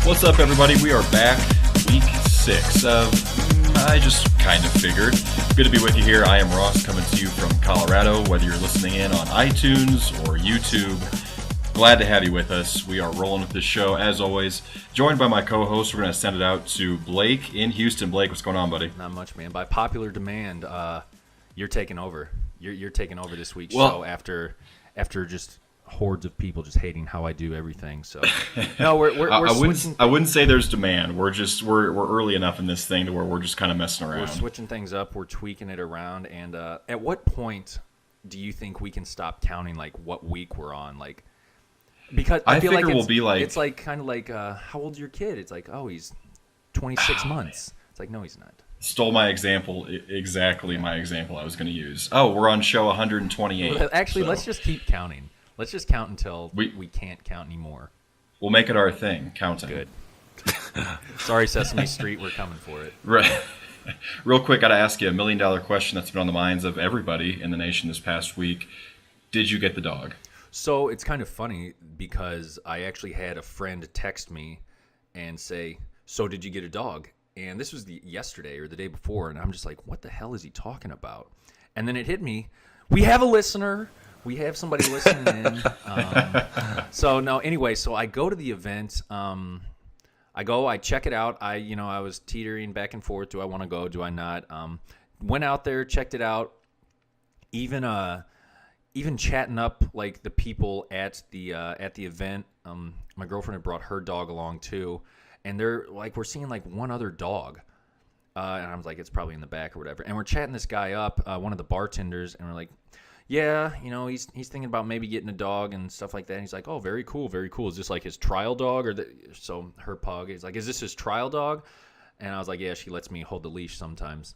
What's up, everybody? We are back, week 6 of I Just Kind of Figured. Good to be with you here. I am Ross, coming to you from Colorado, whether you're listening in on iTunes or YouTube. Glad to have you with us. We are rolling with this show, as always. Joined by my co-host, we're going to send it out to Blake in Houston. Blake, what's going on, buddy? Not much, man. By popular demand, you're taking over. You're taking over this week's show after just hordes of people just hating how I do everything. So no, I wouldn't say there's demand. We're early enough in this thing to where we're just kind of messing around. We're switching things up. We're tweaking it around. And at what point do you think we can stop counting like what week we're on? Like, because I feel like it's like kind of like how old's your kid? It's like, oh, he's 26 months. It's like, no, he's not. Stole my example, exactly my example I was going to use. Oh, we're on show 128. Well, actually, let's just keep counting. Let's just count until we can't count anymore. We'll make it our thing, counting. Good. Sorry, Sesame Street, we're coming for it. Right. Real quick, got to ask you a $1 million question that's been on the minds of everybody in the nation this past week. Did you get the dog? So it's kind of funny because I actually had a friend text me and say, so did you get a dog? And this was yesterday or the day before, and I'm just like, what the hell is he talking about? And then it hit me. We have a listener. We have somebody listening in. So I go to the event. I check it out. I was teetering back and forth. Do I want to go? Do I not? Went out there, checked it out. Even chatting up like the people at the event. My girlfriend had brought her dog along too, and they're like, we're seeing like one other dog. And I was like, it's probably in the back or whatever. And we're chatting this guy up, one of the bartenders, and we're like, yeah, he's thinking about maybe getting a dog and stuff like that. And he's like, oh, very cool, very cool. Is this like his trial dog? So her pug, he's like, is this his trial dog? And I was like, yeah, she lets me hold the leash sometimes.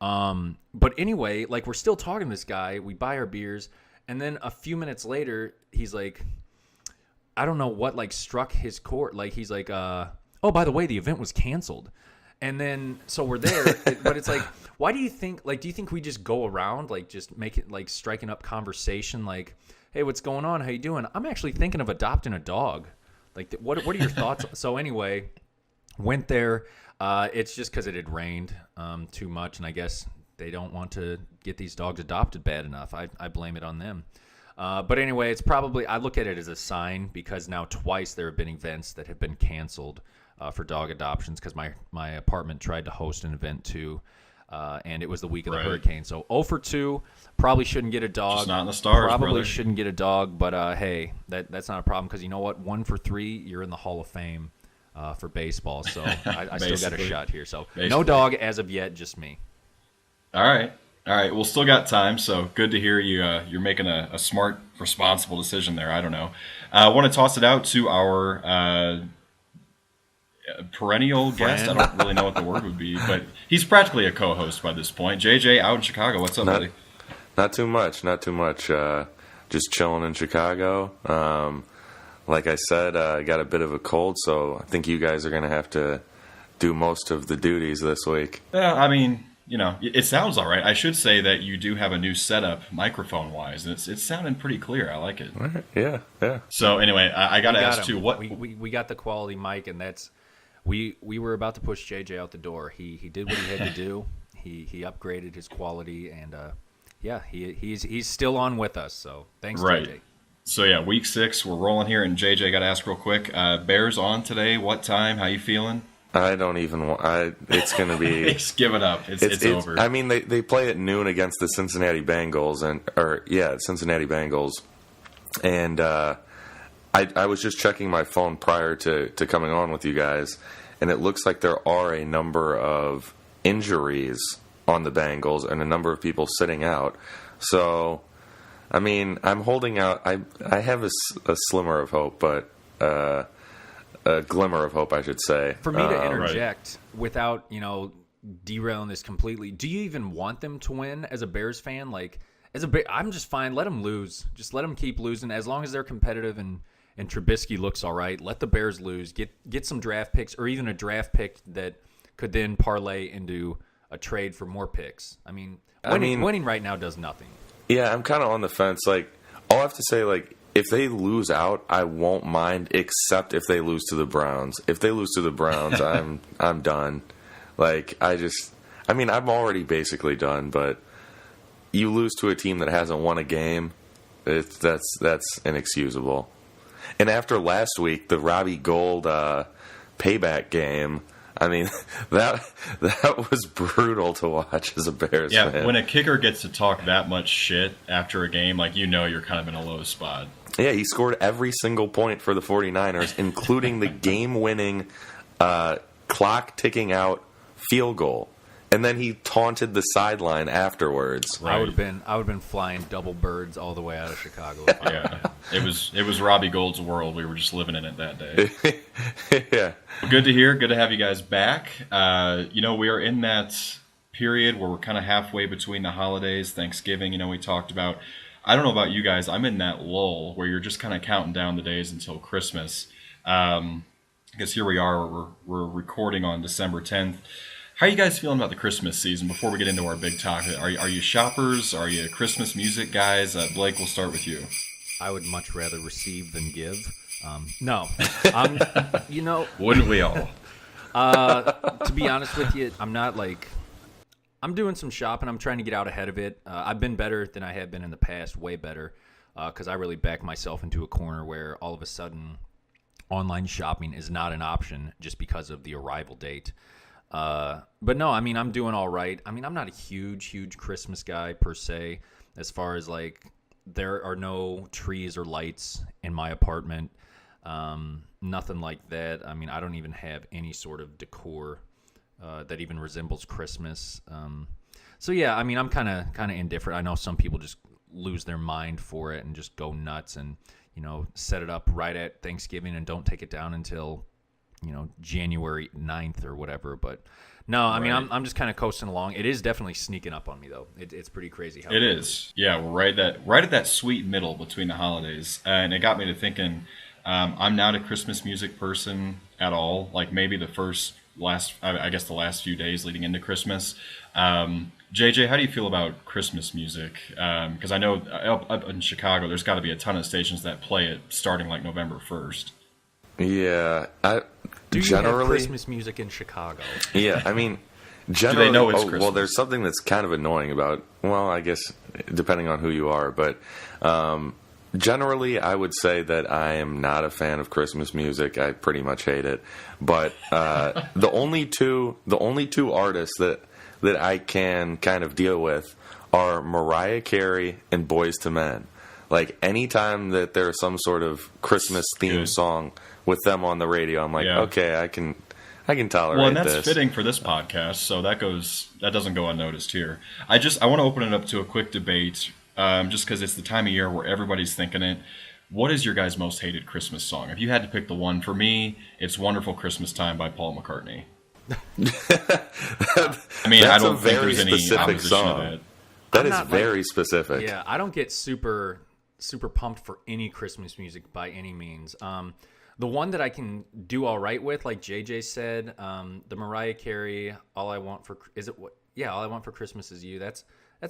But anyway, like we're still talking to this guy. We buy our beers. And then a few minutes later, he's like, I don't know what like struck his court. Like he's like, oh, by the way, the event was canceled. And then, so we're there, but it's like, why do you think, like, do you think we just go around, like, just make it, like, striking up conversation, like, hey, what's going on? How you doing? I'm actually thinking of adopting a dog. Like, what are your thoughts? So anyway, went there. It's just because it had rained too much, and I guess they don't want to get these dogs adopted bad enough. I blame it on them. But anyway, it's probably, I look at it as a sign because now twice there have been events that have been canceled for dog adoptions because my apartment tried to host an event too, and it was the week of the hurricane. So 0 for 2, probably shouldn't get a dog. Just not in the stars, probably brother. Shouldn't get a dog, but hey, that's not a problem because you know what? 1 for 3, you're in the Hall of Fame for baseball. So I still got a shot here. So no dog as of yet, just me. All right. Well, still got time, so good to hear you're making a smart, responsible decision there. I don't know. I want to toss it out to our perennial guest. I don't really know what the word would be, but he's practically a co-host by this point. JJ out in Chicago. What's up, buddy? Not too much. Just chilling in Chicago. Like I said, I got a bit of a cold, so I think you guys are going to have to do most of the duties this week. Yeah, I mean, it sounds all right. I should say that you do have a new setup microphone-wise, and it's sounding pretty clear. I like it. All right. Yeah. So anyway, I got to ask too. What we got the quality mic, and that's we were about to push JJ out the door. He did what he had to do. He upgraded his quality, and he's still on with us. So thanks, JJ. So yeah, week 6, we're rolling here, and JJ got to ask real quick. Bears on today. What time? How you feeling? I don't even want. It's going to be. Just give it up. It's over. I mean, they play at noon against the Cincinnati Bengals, Cincinnati Bengals, and I was just checking my phone prior to coming on with you guys, and it looks like there are a number of injuries on the Bengals and a number of people sitting out. So, I mean, I'm holding out. I have a slimmer of hope, but. A glimmer of hope, I should say. For me to interject without, derailing this completely, do you even want them to win as a Bears fan? Like, I'm just fine. Let them lose. Just let them keep losing. As long as they're competitive and Trubisky looks all right, let the Bears lose. Get some draft picks or even a draft pick that could then parlay into a trade for more picks. I mean, winning right now does nothing. Yeah, I'm kind of on the fence. Like, all I have to say, like, if they lose out, I won't mind, except if they lose to the Browns. If they lose to the Browns, I'm done. Like, I'm already basically done, but you lose to a team that hasn't won a game, that's inexcusable. And after last week, the Robbie Gould payback game, I mean, that was brutal to watch as a Bears fan. Yeah, when a kicker gets to talk that much shit after a game, like, you're kind of in a low spot. Yeah, he scored every single point for the 49ers, including the game-winning, clock-ticking out field goal. And then he taunted the sideline afterwards. Right. I would have been flying double birds all the way out of Chicago. Yeah, it was Robbie Gould's world. We were just living in it that day. Yeah, good to hear. Good to have you guys back. We are in that period where we're kind of halfway between the holidays, Thanksgiving. We talked about. I don't know about you guys. I'm in that lull where you're just kind of counting down the days until Christmas. Because here we are. We're recording on December 10th. How are you guys feeling about the Christmas season before we get into our big talk? Are you shoppers? Are you Christmas music guys? Blake, we'll start with you. I would much rather receive than give. No. Wouldn't we all? To be honest with you, I'm not like... I'm doing some shopping. I'm trying to get out ahead of it. I've been better than I have been in the past, way better, because I really backed myself into a corner where all of a sudden online shopping is not an option just because of the arrival date. But no, I'm doing all right. I'm not a huge Christmas guy per se, as far as like there are no trees or lights in my apartment. Nothing like that. I don't even have any sort of decor that even resembles Christmas. So yeah, I'm kind of indifferent. I know some people just lose their mind for it and just go nuts and set it up right at Thanksgiving and don't take it down until January 9th or whatever. But no, right. I'm just kind of coasting along. It is definitely sneaking up on me though. It's pretty crazy how it is. Yeah, we're right at that sweet middle between the holidays, and it got me to thinking. I'm not a Christmas music person at all. Like maybe the last few days leading into Christmas. JJ, how do you feel about Christmas music? Because I know up in Chicago, there's got to be a ton of stations that play it starting like November 1st. Yeah, do you have Christmas music in Chicago? Yeah, generally, do they know it's Christmas? Well, there's something that's kind of annoying about. Well, I guess depending on who you are, but generally, I would say that I am not a fan of Christmas music. I pretty much hate it. But the only two artists that I can kind of deal with are Mariah Carey and Boyz II Men. Like anytime that there's some sort of Christmas theme song with them on the radio, I'm like, okay, I can tolerate this. Well, and that's fitting for this podcast, so that doesn't go unnoticed here. I want to open it up to a quick debate, just because it's the time of year where everybody's thinking it. What is your guys' most hated Christmas song? If you had to pick the one, for me, it's "Wonderful Christmas Time" by Paul McCartney. I don't think there's any opposition to that. That is very specific. Yeah, I don't get super pumped for any Christmas music by any means. The one that I can do all right with, like JJ said, the Mariah Carey, All I Want for Christmas Is You. That's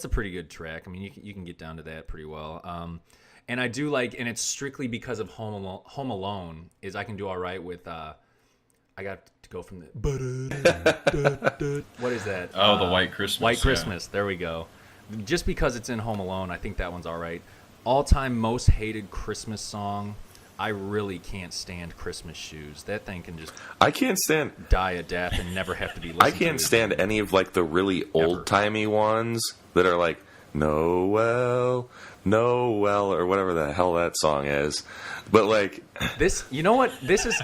a pretty good track. You can get down to that pretty well. And I do like, and it's strictly because of Home Alone, is I can do all right with. I got to go from the. What is that? Oh, the White Christmas. White Christmas. There we go. Just because it's in Home Alone, I think that one's all right. All-time most hated Christmas song. I really can't stand Christmas Shoes. That thing can just die a death and never have to be listened to. I can't stand any of like the really old-timey ones that are like Noel, or whatever the hell that song is. But like this, you know what? This is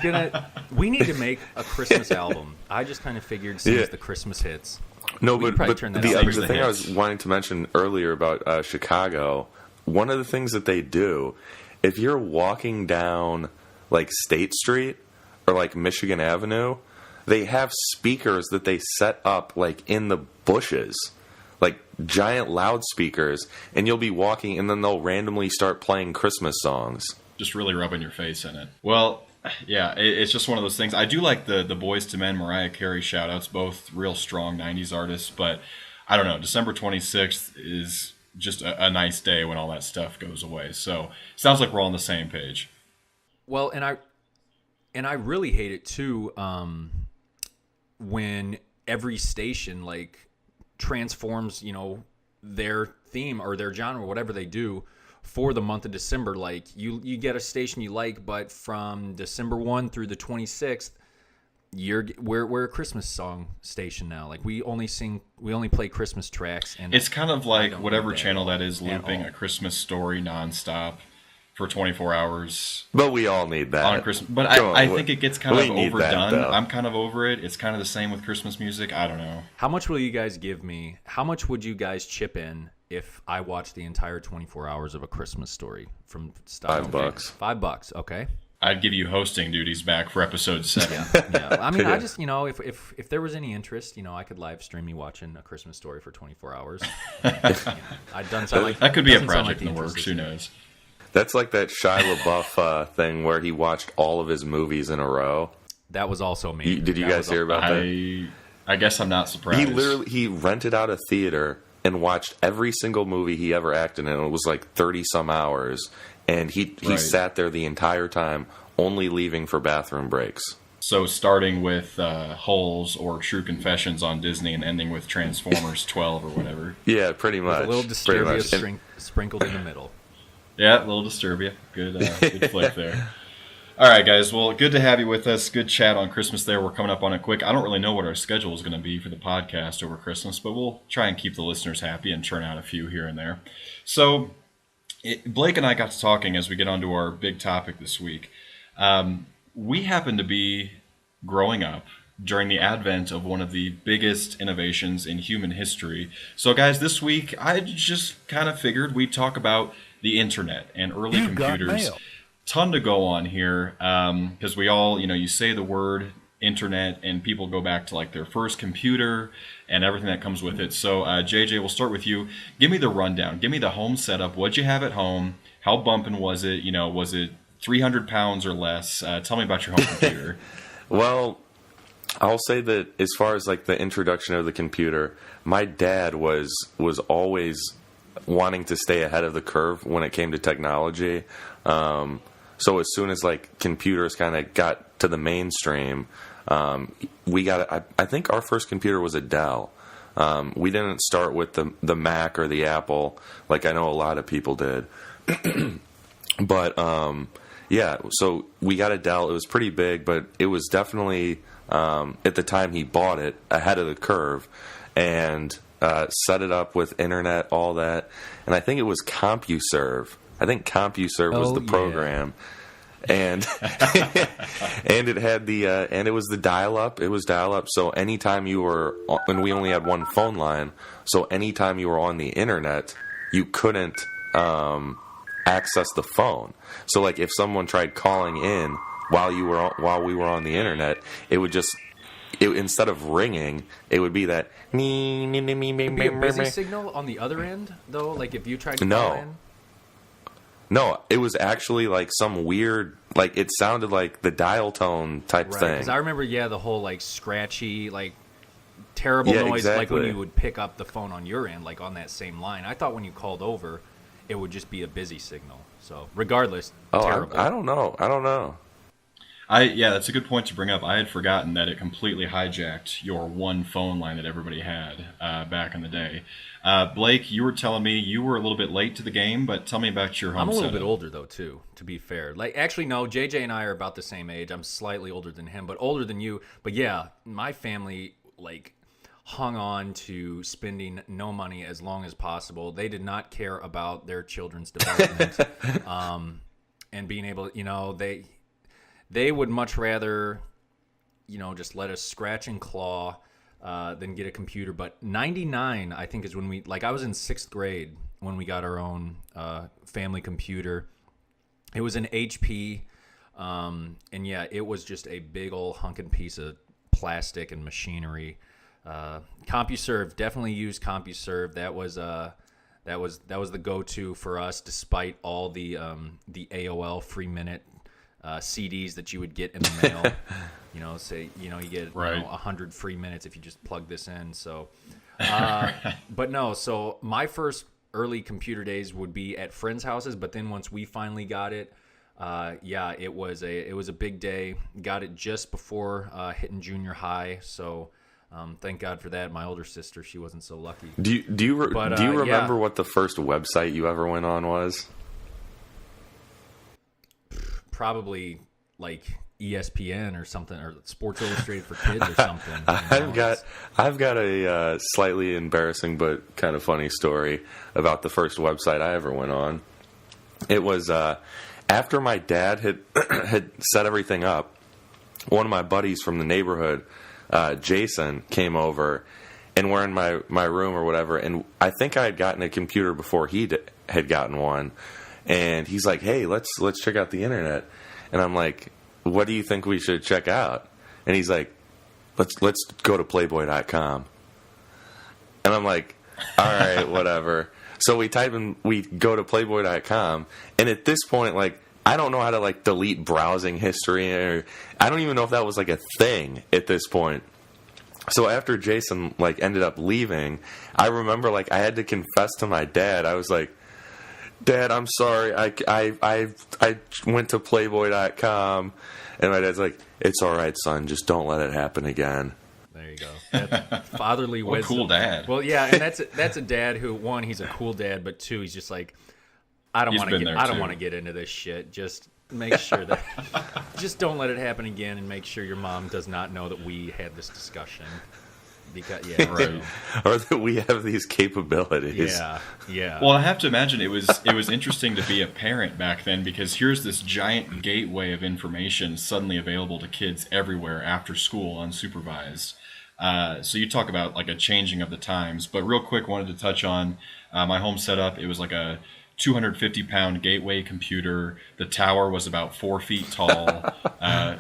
we need to make a Christmas album. I just kind of figured since the Christmas hits. No, but the thing I was wanting to mention earlier about Chicago, one of the things that they do, if you're walking down like State Street or like Michigan Avenue, they have speakers that they set up like in the bushes, like giant loudspeakers, and you'll be walking and then they'll randomly start playing Christmas songs. Just really rubbing your face in it. Well, yeah, it's just one of those things. I do like the Boyz II Men, Mariah Carey shout-outs, both real strong 90s artists, but I don't know. December 26th is just a nice day when all that stuff goes away. So sounds like we're all on the same page. Well, and I really hate it too when every station like transforms, their theme or their genre, whatever they do for the month of December. Like you get a station you like, but from December 1 through the 26th, we're a Christmas song station now. Like we only play Christmas tracks, and it's kind of like whatever channel that is looping A Christmas Story nonstop for 24 hours. But we all need that on Christmas. But I think it gets kind of overdone. That, I'm kind of over it. It's kind of the same with Christmas music. I don't know. How much will you guys give me? How much would you guys chip in if I watched the entire 24 hours of A Christmas Story from start to finish? $5, okay. I'd give you hosting duties back for episode 7. Yeah. I mean, I just, if there was any interest, I could live stream me watching A Christmas Story for 24 hours. I've done something like that. Could be a project in the works. Who knows? That's like that Shia LaBeouf thing where he watched all of his movies in a row. That was also me. Did you guys hear about that? I guess I'm not surprised. He rented out a theater and watched every single movie he ever acted in. It was like 30 some hours, and he sat there the entire time, only leaving for bathroom breaks. So starting with Holes or True Confessions on Disney and ending with Transformers 12 or whatever. Yeah, pretty much. With a little Disturbia sprinkled in the middle. Yeah, a little Disturbia. Good flick there. All right, guys. Well, good to have you with us. Good chat on Christmas there. We're coming up on it quick. I don't really know what our schedule is going to be for the podcast over Christmas, but we'll try and keep the listeners happy and churn out a few here and there. So Blake and I got to talking as we get onto our big topic this week. We happen to be growing up during the advent of one of the biggest innovations in human history. So, guys, this week I just kind of figured we'd talk about the internet and early computers. Ton to go on here because we all, you say the word internet and people go back to like their first computer and everything that comes with it. So JJ, we'll start with you. Give me the rundown. Give me the home setup. What'd you have at home? How bumping was it? Was it 300 pounds or less? Tell me about your home computer. Well, I'll say that as far as like the introduction of the computer, my dad was always wanting to stay ahead of the curve when it came to technology. So as soon as like computers kind of got to the mainstream, I think our first computer was a Dell. We didn't start with the Mac or the Apple like I know a lot of people did. But yeah, so we got a Dell. It was pretty big, but it was definitely at the time he bought it ahead of the curve, and set it up with internet, all that. And I think it was CompuServe. I think CompuServe was the program. And and it had and it was the dial-up. It was dial-up. So anytime you were, and we only had one phone line, so anytime you were on the internet, you couldn't access the phone. So like if someone tried calling in while we were on the internet, it would just instead of ringing, it would be that be a busy signal on the other end though. Like if you tried to call in. No, it was actually like some weird, like it sounded like the dial tone type thing. Because I remember, the whole like scratchy, like terrible noise, like when you would pick up the phone on your end, like on that same line. I thought when you called over, it would just be a busy signal. So regardless, terrible. I don't know. That's a good point to bring up. I had forgotten that it completely hijacked your one phone line that everybody had back in the day. Blake, you were telling me you were a little bit late to the game, but tell me about your home I'm a little setup. bit older, though, too, to be fair. Like, actually, no, JJ and I are about the same age. I'm slightly older than him, but older than you. But yeah, my family, like, hung on to spending no money as long as possible. They did not care about their children's development and being able, they would much rather, just let us scratch and claw than get a computer. But 99, I think, is when I was in 6th grade when we got our own family computer. It was an HP, and it was just a big old hunkin' piece of plastic and machinery. CompuServe, definitely used CompuServe. That was the go-to for us, despite all the AOL free minute CDs that you would get in the mail. You get 100 free minutes if you just plug this in. So, but no. So my first early computer days would be at friends' houses, but then once we finally got it, it was a big day. Got it just before hitting junior high, so thank God for that. My older sister, she wasn't so lucky. Do you remember what the first website you ever went on was? Probably like ESPN or something, or Sports Illustrated for Kids or something. I've got a slightly embarrassing but kind of funny story about the first website I ever went on. It was after my dad had set everything up. One of my buddies from the neighborhood, Jason, came over, and we're in my room or whatever. And I think I had gotten a computer before he had gotten one. And he's like, "Hey, let's check out the internet." And I'm like, "What do you think we should check out?" And he's like, let's go to playboy.com. And I'm like, "All right, whatever." So we go to playboy.com, and at this point, like, I don't know how to like delete browsing history, or I don't even know if that was like a thing at this point. So after Jason like ended up leaving, I remember like I had to confess to my dad. I was like, "Dad, I'm sorry. I went to playboy.com." And my dad's like, "It's all right, son. Just don't let it happen again." There you go. That's fatherly wisdom. Cool dad. Well, yeah, and that's a dad who, one, he's a cool dad, but two, he's just like, I don't want to get into this shit. Just make sure that just don't let it happen again, and make sure your mom does not know that we had this discussion. Because right. Or that we have these capabilities. Yeah. Well, I have to imagine it was interesting to be a parent back then, because here's this giant gateway of information suddenly available to kids everywhere after school, unsupervised. So you talk about like a changing of the times, but real quick, wanted to touch on my home setup. It was like a 250-pound gateway computer. The tower was about 4 feet tall.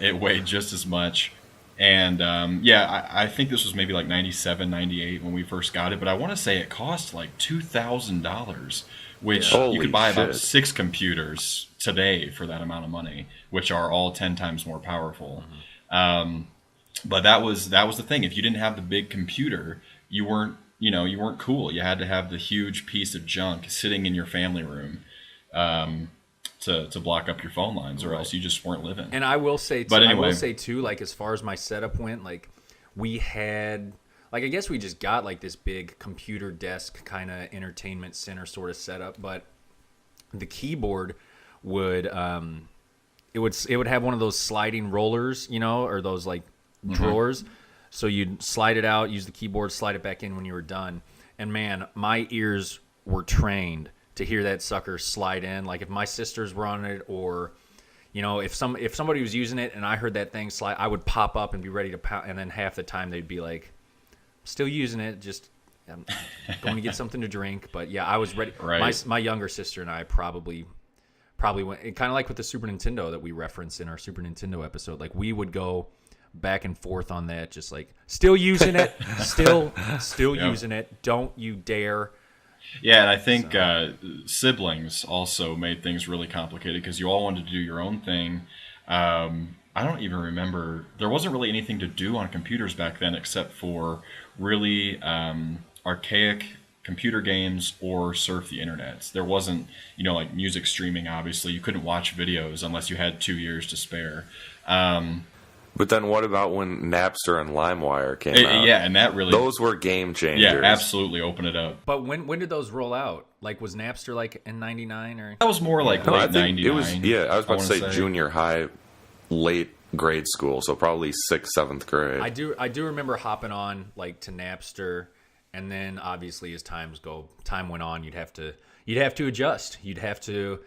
It weighed just as much. And I think this was maybe like 97, 98 when we first got it. But I want to say it cost like $2,000, which you could buy about 6 computers today for that amount of money, which are all 10 times more powerful. Mm-hmm. But that was the thing. If you didn't have the big computer, you weren't cool. You had to have the huge piece of junk sitting in your family room. To block up your phone lines, or else you just weren't living. And I will say, too, like as far as my setup went, like we had, like I guess we just got like this big computer desk kind of entertainment center sort of setup, but the keyboard would it would have one of those sliding rollers, or those like drawers. So you'd slide it out, use the keyboard, slide it back in when you were done. And man, my ears were trained to hear that sucker slide in. Like if my sisters were on it, or if somebody was using it and I heard that thing slide, I would pop up and be ready to pound. And then half the time they'd be like, "Still using it, just I'm going to get something to drink." But yeah, I was ready. Right. My younger sister and I probably went, kind of like with the Super Nintendo that we referenced in our Super Nintendo episode. Like we would go back and forth on that, just like still using it, still using it. Don't you dare. Yeah, and I think siblings also made things really complicated, because you all wanted to do your own thing. I don't even remember. There wasn't really anything to do on computers back then except for really archaic computer games or surf the internet. There wasn't, like music streaming, obviously. You couldn't watch videos unless you had 2 years to spare. But then what about when Napster and LimeWire came out? Yeah, and that really... Those were game changers. Yeah, absolutely. Open it up. But when did those roll out? Like, was Napster like in 99 or... That was more like late 99. It was, I was about to say junior high, late grade school, so probably 6th, 7th grade. I do remember hopping on like to Napster, and then obviously as time went on, you'd have to adjust. You'd have to...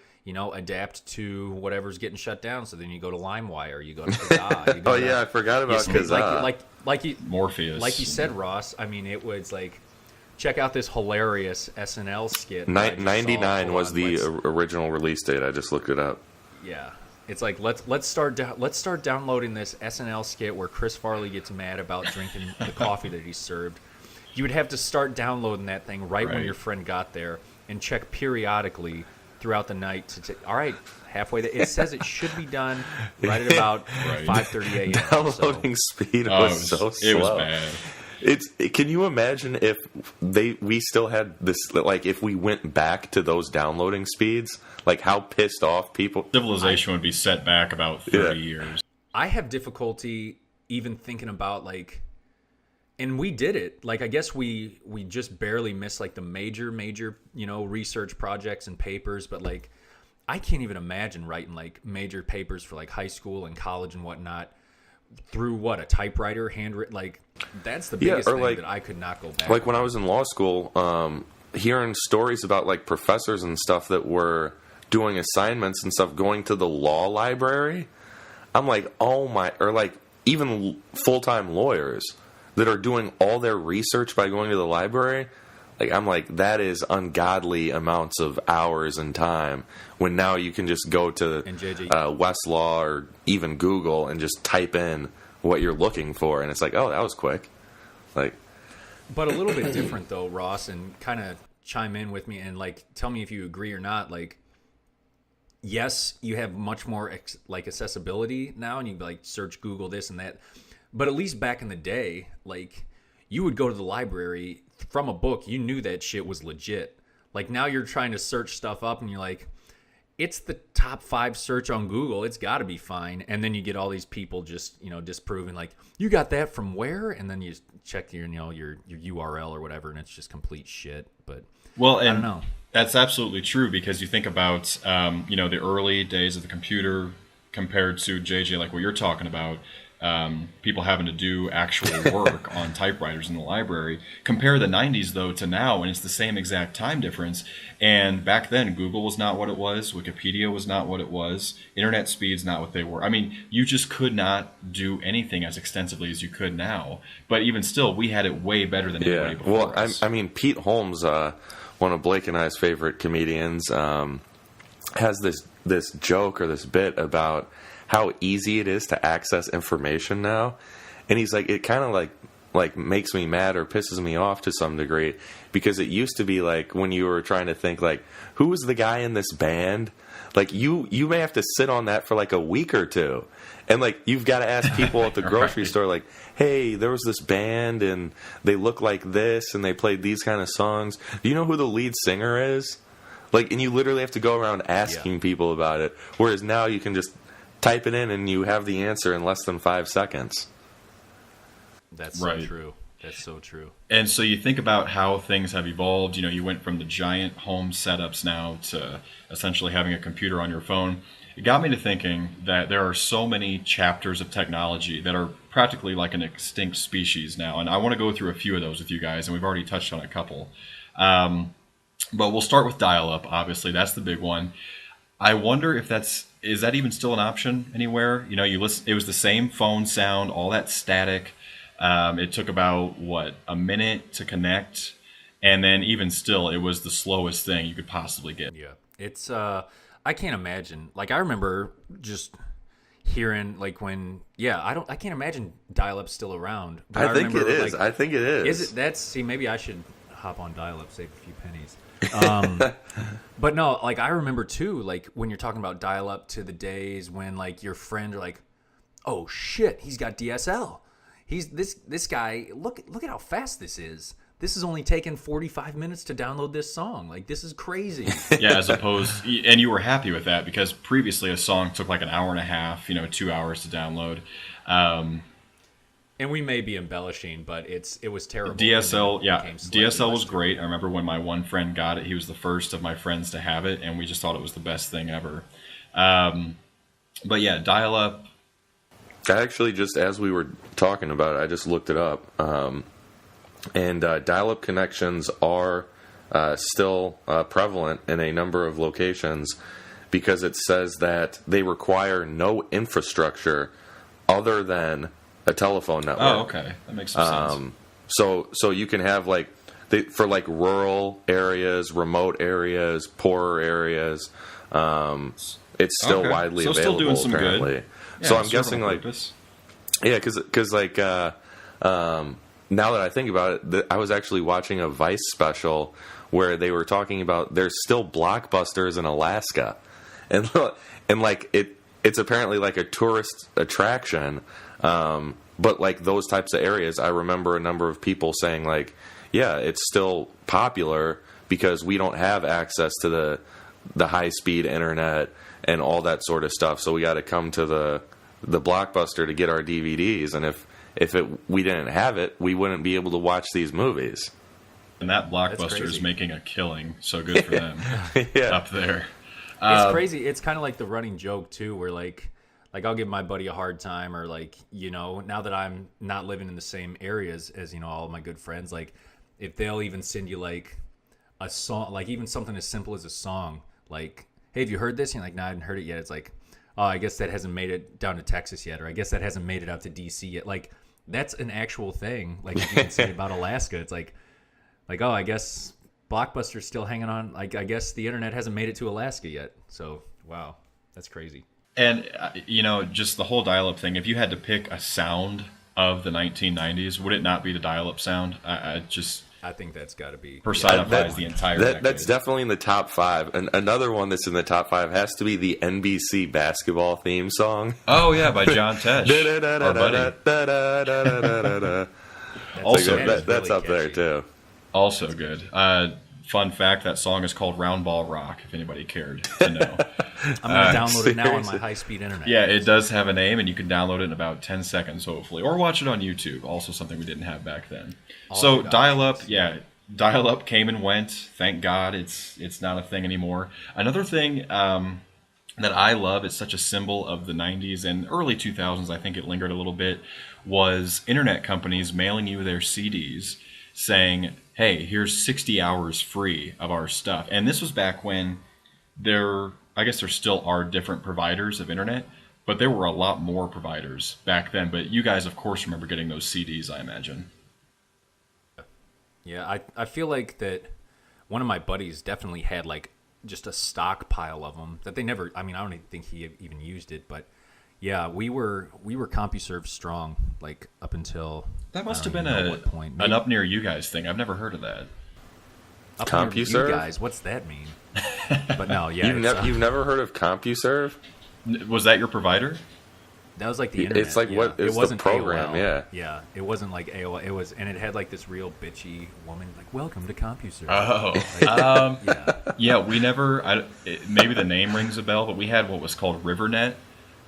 adapt to whatever's getting shut down. So then you go to LimeWire, you go to Kazaa. I forgot about Kazaa. Like Morpheus. Like you said, Ross, I mean, it was like, check out this hilarious SNL skit. 99 was the original release date. I just looked it up. Yeah. It's like, let's start downloading this SNL skit where Chris Farley gets mad about drinking the coffee that he served. You would have to start downloading that thing right when your friend got there, and check periodically throughout the night to all right, halfway there. It says it should be done right at about 5:30 a.m. Downloading speed was so slow. It was bad. Can you imagine if we still had this, like if we went back to those downloading speeds, like how pissed off people. Civilization would be set back about 30 years. I have difficulty even thinking about like, and we did it. Like, I guess we just barely missed like the major, research projects and papers. But like, I can't even imagine writing like major papers for like high school and college and whatnot through a typewriter, handwritten. Like, that's the biggest thing that I could not go back. Like when I was in law school, hearing stories about like professors and stuff that were doing assignments and stuff, going to the law library. I'm like, oh my, or like even full-time lawyers that are doing all their research by going to the library. Like, I'm like, that is ungodly amounts of hours and time, when now you can just go to Westlaw or even Google and just type in what you're looking for, and it's like, oh, that was quick. Like, but a little bit different though, Ross, and kind of chime in with me and like tell me if you agree or not. Like, yes, you have much more accessibility now, and you like search Google this and that. But at least back in the day, like, you would go to the library from a book. You knew that shit was legit. Like, now you're trying to search stuff up, and you're like, it's the top 5 search on Google. It's got to be fine. And then you get all these people just, disproving, like, you got that from where? And then you check your URL or whatever, and it's just complete shit. But well, I don't know. That's absolutely true, because you think about, the early days of the computer compared to, JJ, like what you're talking about, people having to do actual work on typewriters in the library. Compare the 90s, though, to now, and it's the same exact time difference. And back then, Google was not what it was. Wikipedia was not what it was. Internet speeds not what they were. I mean, you just could not do anything as extensively as you could now. But even still, we had it way better than anybody before us. I mean, Pete Holmes, one of Blake and I's favorite comedians, has this joke or this bit about how easy it is to access information now. And he's like, it kind of like makes me mad or pisses me off to some degree, because it used to be like when you were trying to think like, who was the guy in this band? Like, you may have to sit on that for like a week or two. And like, you've got to ask people at the grocery store, like, hey, there was this band and they look like this and they played these kind of songs. Do you know who the lead singer is? Like, and you literally have to go around asking people about it. Whereas now you can just type it in and you have the answer in less than 5 seconds. That's so true. That's so true. And so you think about how things have evolved. You went from the giant home setups now to essentially having a computer on your phone. It got me to thinking that there are so many chapters of technology that are practically like an extinct species now. And I want to go through a few of those with you guys, and we've already touched on a couple. But we'll start with dial-up, obviously. That's the big one. I wonder if is that even still an option anywhere? You listen, it was the same phone sound, all that static. It took about, a minute to connect. And then even still, it was the slowest thing you could possibly get. Yeah. It's, I can't imagine. Like, I remember just hearing, like, when, I can't imagine dial-up still around. But I think it is. I think it is. See, maybe I should hop on dial-up, save a few pennies. But no, like, I remember too, like, when you're talking about dial-up to the days when, like, your friend are like, oh shit, he's got DSL. He's this guy, look at how fast this is. This is only taking 45 minutes to download this song. Like, this is crazy. Yeah, as opposed, and you were happy with that, because previously a song took like an hour and a half, 2 hours to download. And we may be embellishing, but it was terrible. DSL, DSL was great. I remember when my one friend got it, he was the first of my friends to have it, and we just thought it was the best thing ever. But yeah, dial-up. I actually, just as we were talking about it, I just looked it up. And dial-up connections are still prevalent in a number of locations, because it says that they require no infrastructure other than a telephone network. Oh, okay. That makes some sense. So you can have, like, for like rural areas, remote areas, poorer areas, it's still widely available. Still doing some apparently. Good. Yeah, so I'm guessing, like, because like now that I think about it, I was actually watching a Vice special where they were talking about there's still Blockbusters in Alaska, and like it's apparently like a tourist attraction. But like those types of areas, I remember a number of people saying like, yeah, it's still popular because we don't have access to the high speed internet and all that sort of stuff. So we got to come to the Blockbuster to get our DVDs. And if we didn't have it, we wouldn't be able to watch these movies. And that Blockbuster is making a killing. So good for them up there. It's crazy. It's kind of like the running joke too, where like I'll give my buddy a hard time, or like, you know, now that I'm not living in the same areas as, you know, all of my good friends, like if they'll even send you like a song, like even something as simple as a song, like, hey, have you heard this? And you're like, no, I haven't heard it yet. It's like, oh, I guess that hasn't made it down to Texas yet, or I guess that hasn't made it out to DC yet. Like that's an actual thing. Like if you can say about Alaska, it's like, oh, I guess Blockbuster's still hanging on. Like I guess the internet hasn't made it to Alaska yet. So wow, that's crazy. And, you know, just the whole dial-up thing, if you had to pick a sound of the 1990s, would it not be the dial-up sound? I think that's got to be personifies the entire decade. That's definitely in the top 5. And another one that's in the top 5 has to be the NBC basketball theme song. Oh, yeah, by John Tesh, our buddy. Also, that's up there, too. Also good. Fun fact, that song is called Round Ball Rock, if anybody cared to know. I'm going to download it now on my high-speed internet. Yeah, it does have a name, and you can download it in about 10 seconds, hopefully. Or watch it on YouTube, also something we didn't have back then. So dial-up, dial-up came and went. Thank God it's not a thing anymore. Another thing that I love, it's such a symbol of the 90s and early 2000s, I think it lingered a little bit, was internet companies mailing you their CDs saying, hey, here's 60 hours free of our stuff. And this was back when I guess there still are different providers of internet, but there were a lot more providers back then. But you guys, of course, remember getting those CDs, I imagine. Yeah, I feel like that one of my buddies definitely had like just a stockpile of them that they never, I mean, I don't even think he even used it, but yeah, we were CompuServe strong, like up until that must have been an up near you guys thing. I've never heard of that. Up CompuServe, you guys, what's that mean? But no, yeah, you've never heard of CompuServe? Was that your provider? That was like the internet. It's like what it wasn't the program, AOL. Yeah, it wasn't like AOL. It was, and it had like this real bitchy woman, like, "Welcome to CompuServe." Oh, yeah. We never. Maybe the name rings a bell, but we had what was called RiverNet.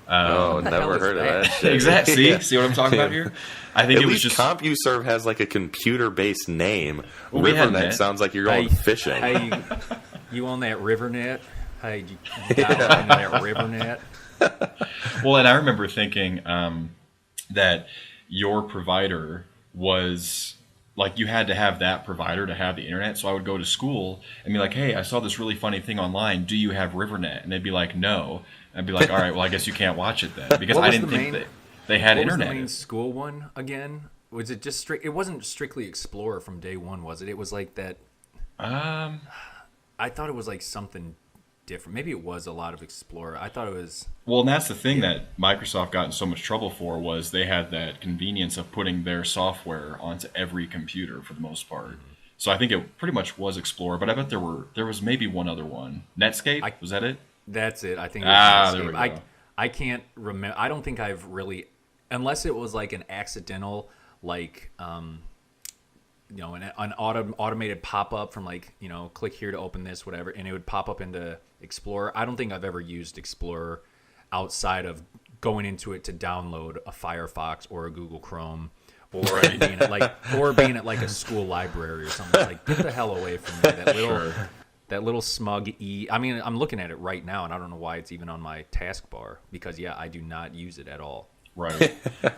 Never heard of that shit. Exactly. See what I'm talking about here? I think At it was least just CompuServe has like a computer-based name. Well, RiverNet sounds like you're going fishing. Hey, you on that RiverNet? Hey, you got on that RiverNet? Well, and I remember thinking that your provider was like you had to have that provider to have the internet. So I would go to school and be like, "Hey, I saw this really funny thing online. Do you have RiverNet?" And they'd be like, "No." I'd be like, all right, well, I guess you can't watch it then because I didn't think that they had internet. What was the main school one again? Was it just strict? It wasn't strictly Explorer from day one, was it? It was like that. I thought it was like something different. Maybe it was a lot of Explorer. I thought it was. Well, and that's the thing that Microsoft got in so much trouble for was they had that convenience of putting their software onto every computer for the most part. Mm-hmm. So I think it pretty much was Explorer, but I bet there was maybe one other one. Netscape, was that it? That's it. I think it was there we go. I can't remember. I don't think I've really, unless it was like an accidental, like, you know, an automated pop-up from like, you know, click here to open this, whatever, and it would pop up into Explorer. I don't think I've ever used Explorer outside of going into it to download a Firefox or a Google Chrome. Or being at like a school library or something. It's like, get the hell away from me. That little. Sure. That little smug E. I mean, I'm looking at it right now, and I don't know why it's even on my taskbar because, yeah, I do not use it at all. Right.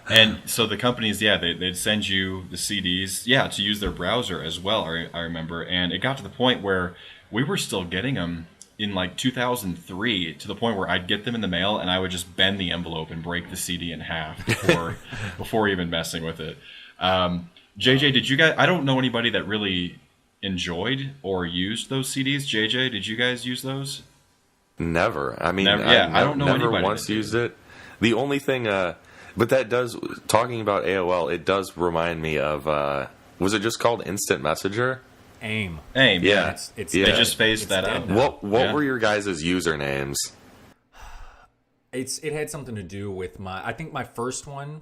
And so the companies, they'd send you the CDs, to use their browser as well, I remember. And it got to the point where we were still getting them in like 2003 to the point where I'd get them in the mail, and I would just bend the envelope and break the CD in half before even messing with it. JJ, did you guys... I don't know anybody that really... enjoyed or used those CDs. JJ, did you guys use those? Never. I mean, I don't know never once used it. The only thing, but that does, talking about AOL, it does remind me of, was it just called Instant Messenger? AIM. Yeah. They just phased that out. What were your guys' usernames? It had something to do with I think my first one,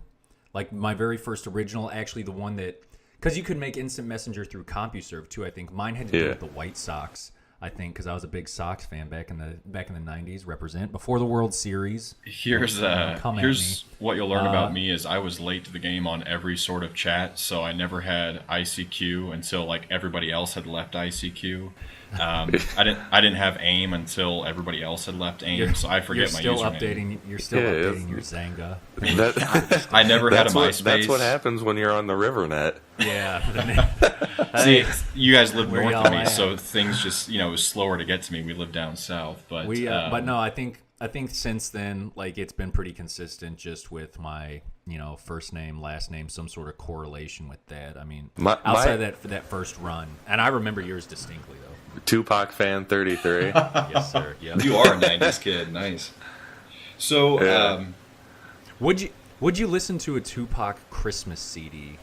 Like my very first original, actually the one that, because you could make instant messenger through CompuServe too. I think mine had to do with the White Sox. I think because I was a big Sox fan back in the '90s. Represent before the World Series. Here's what you'll learn about me is I was late to the game on every sort of chat, so I never had ICQ until like everybody else had left ICQ. I didn't have AIM until everybody else had left AIM, so I forget my username. You're still updating your Zanga. I never had a MySpace. That's what happens when you're on the RiverNet. Yeah. See, you guys live north of me, so things just it was slower to get to me. We live down south, but but no, I think since then, like it's been pretty consistent, just with my first name, last name, some sort of correlation with that. I mean, outside of that first run, and I remember yours distinctly though. Tupac fan 33. Yes, sir. Yeah. You are a '90s kid. Nice. So, would you listen to a Tupac Christmas CD?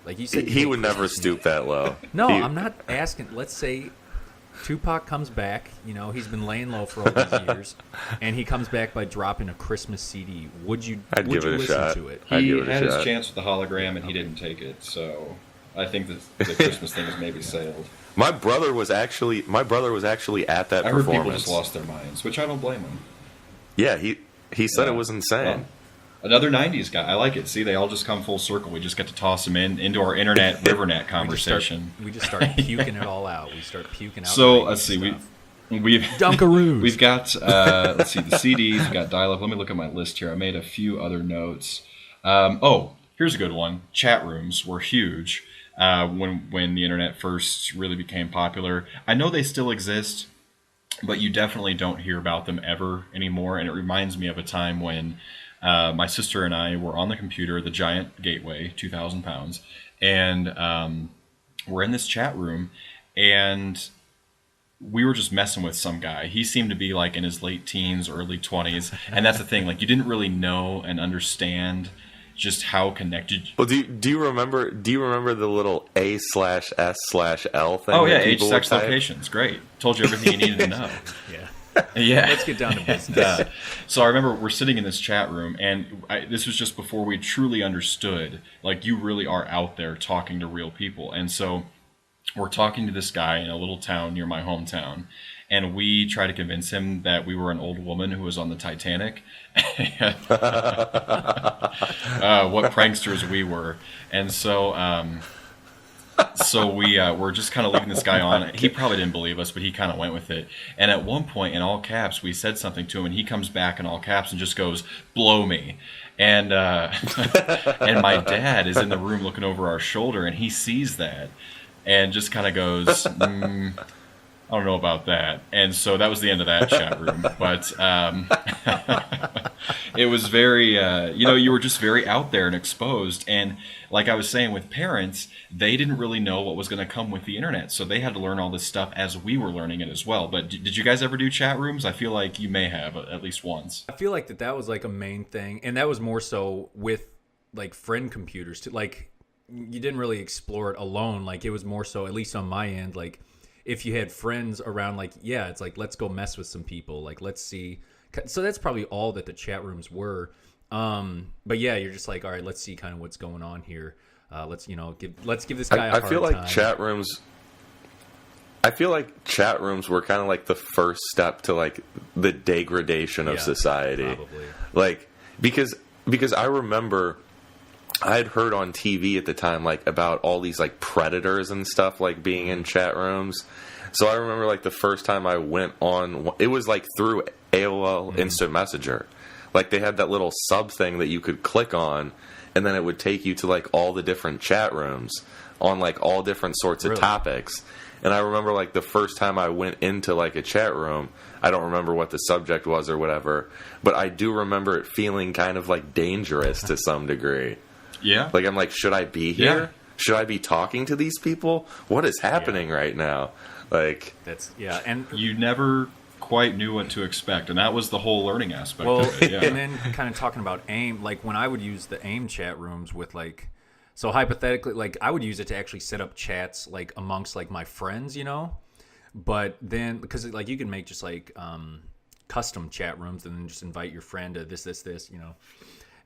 Like you said, he would never stoop that low. No, I'm not asking. Let's say Tupac comes back. He's been laying low for all these years, and he comes back by dropping a Christmas CD. Would you listen to it? He had his chance with the hologram, and he didn't take it. So I think that the Christmas thing has maybe sailed. My brother was actually at that performance. I heard people just lost their minds, which I don't blame him. Yeah, he said it was insane. Well, another '90s guy. I like it. See, they all just come full circle. We just get to toss them into our internet RiverNet conversation. We just start puking it all out. We start puking out. So let's see. We've Dunkaroos. We've got let's see the CDs. We've got dial-up. Let me look at my list here. I made a few other notes. Here's a good one. Chat rooms were huge when the internet first really became popular. I know they still exist, but you definitely don't hear about them ever anymore. And it reminds me of a time when my sister and I were on the computer, the giant gateway, 2,000 pounds, and we're in this chat room, and we were just messing with some guy. He seemed to be like in his late teens, early 20s, and that's the thing. Like you didn't really know and understand just how connected. Well, do you remember the little A/S/L thing? Oh yeah, age, sex, locations. Great. Told you everything you needed to know. Yeah. Let's get down to business. So I remember we're sitting in this chat room, and this was just before we truly understood, like, you really are out there talking to real people. And so we're talking to this guy in a little town near my hometown, and we try to convince him that we were an old woman who was on the Titanic. What pranksters we were. And so we're just kind of leaving this guy on. He probably didn't believe us, but he kind of went with it. And at one point, in all caps, we said something to him, and he comes back in all caps and just goes, "Blow me." And and my dad is in the room looking over our shoulder, and he sees that and just kind of goes, I don't know about that. And so that was the end of that chat room. But it was very, you were just very out there and exposed. And like I was saying with parents, they didn't really know what was going to come with the internet. So they had to learn all this stuff as we were learning it as well. But did you guys ever do chat rooms? I feel like you may have at least once. I feel like that was like a main thing. And that was more so with like friend computers too. Like you didn't really explore it alone. Like it was more so, at least on my end, like if you had friends around, like, yeah, it's like, let's go mess with some people. Like, let's see. So that's probably all that the chat rooms were. But yeah, you're just like, all right, let's see kind of what's going on here. Let's give this guy a hard time. I feel like chat rooms were kind of like the first step to like the degradation of society. Probably. Like, because I remember I had heard on TV at the time, like, about all these, like, predators and stuff, like, being in chat rooms. So I remember, like, the first time I went on, it was, like, through AOL Instant Messenger. Like, they had that little sub thing that you could click on, and then it would take you to, like, all the different chat rooms on, like, all different sorts of topics. And I remember, like, the first time I went into, like, a chat room, I don't remember what the subject was or whatever, but I do remember it feeling kind of, like, dangerous to some degree. Yeah. Like, I'm like, should I be here? Yeah. Should I be talking to these people? What is happening right now? Like, and you never quite knew what to expect, and that was the whole learning aspect of it. Yeah. And then kind of talking about AIM, like when I would use the AIM chat rooms with like, so hypothetically, like I would use it to actually set up chats like amongst like my friends, but then because like you can make just like custom chat rooms and then just invite your friend to this,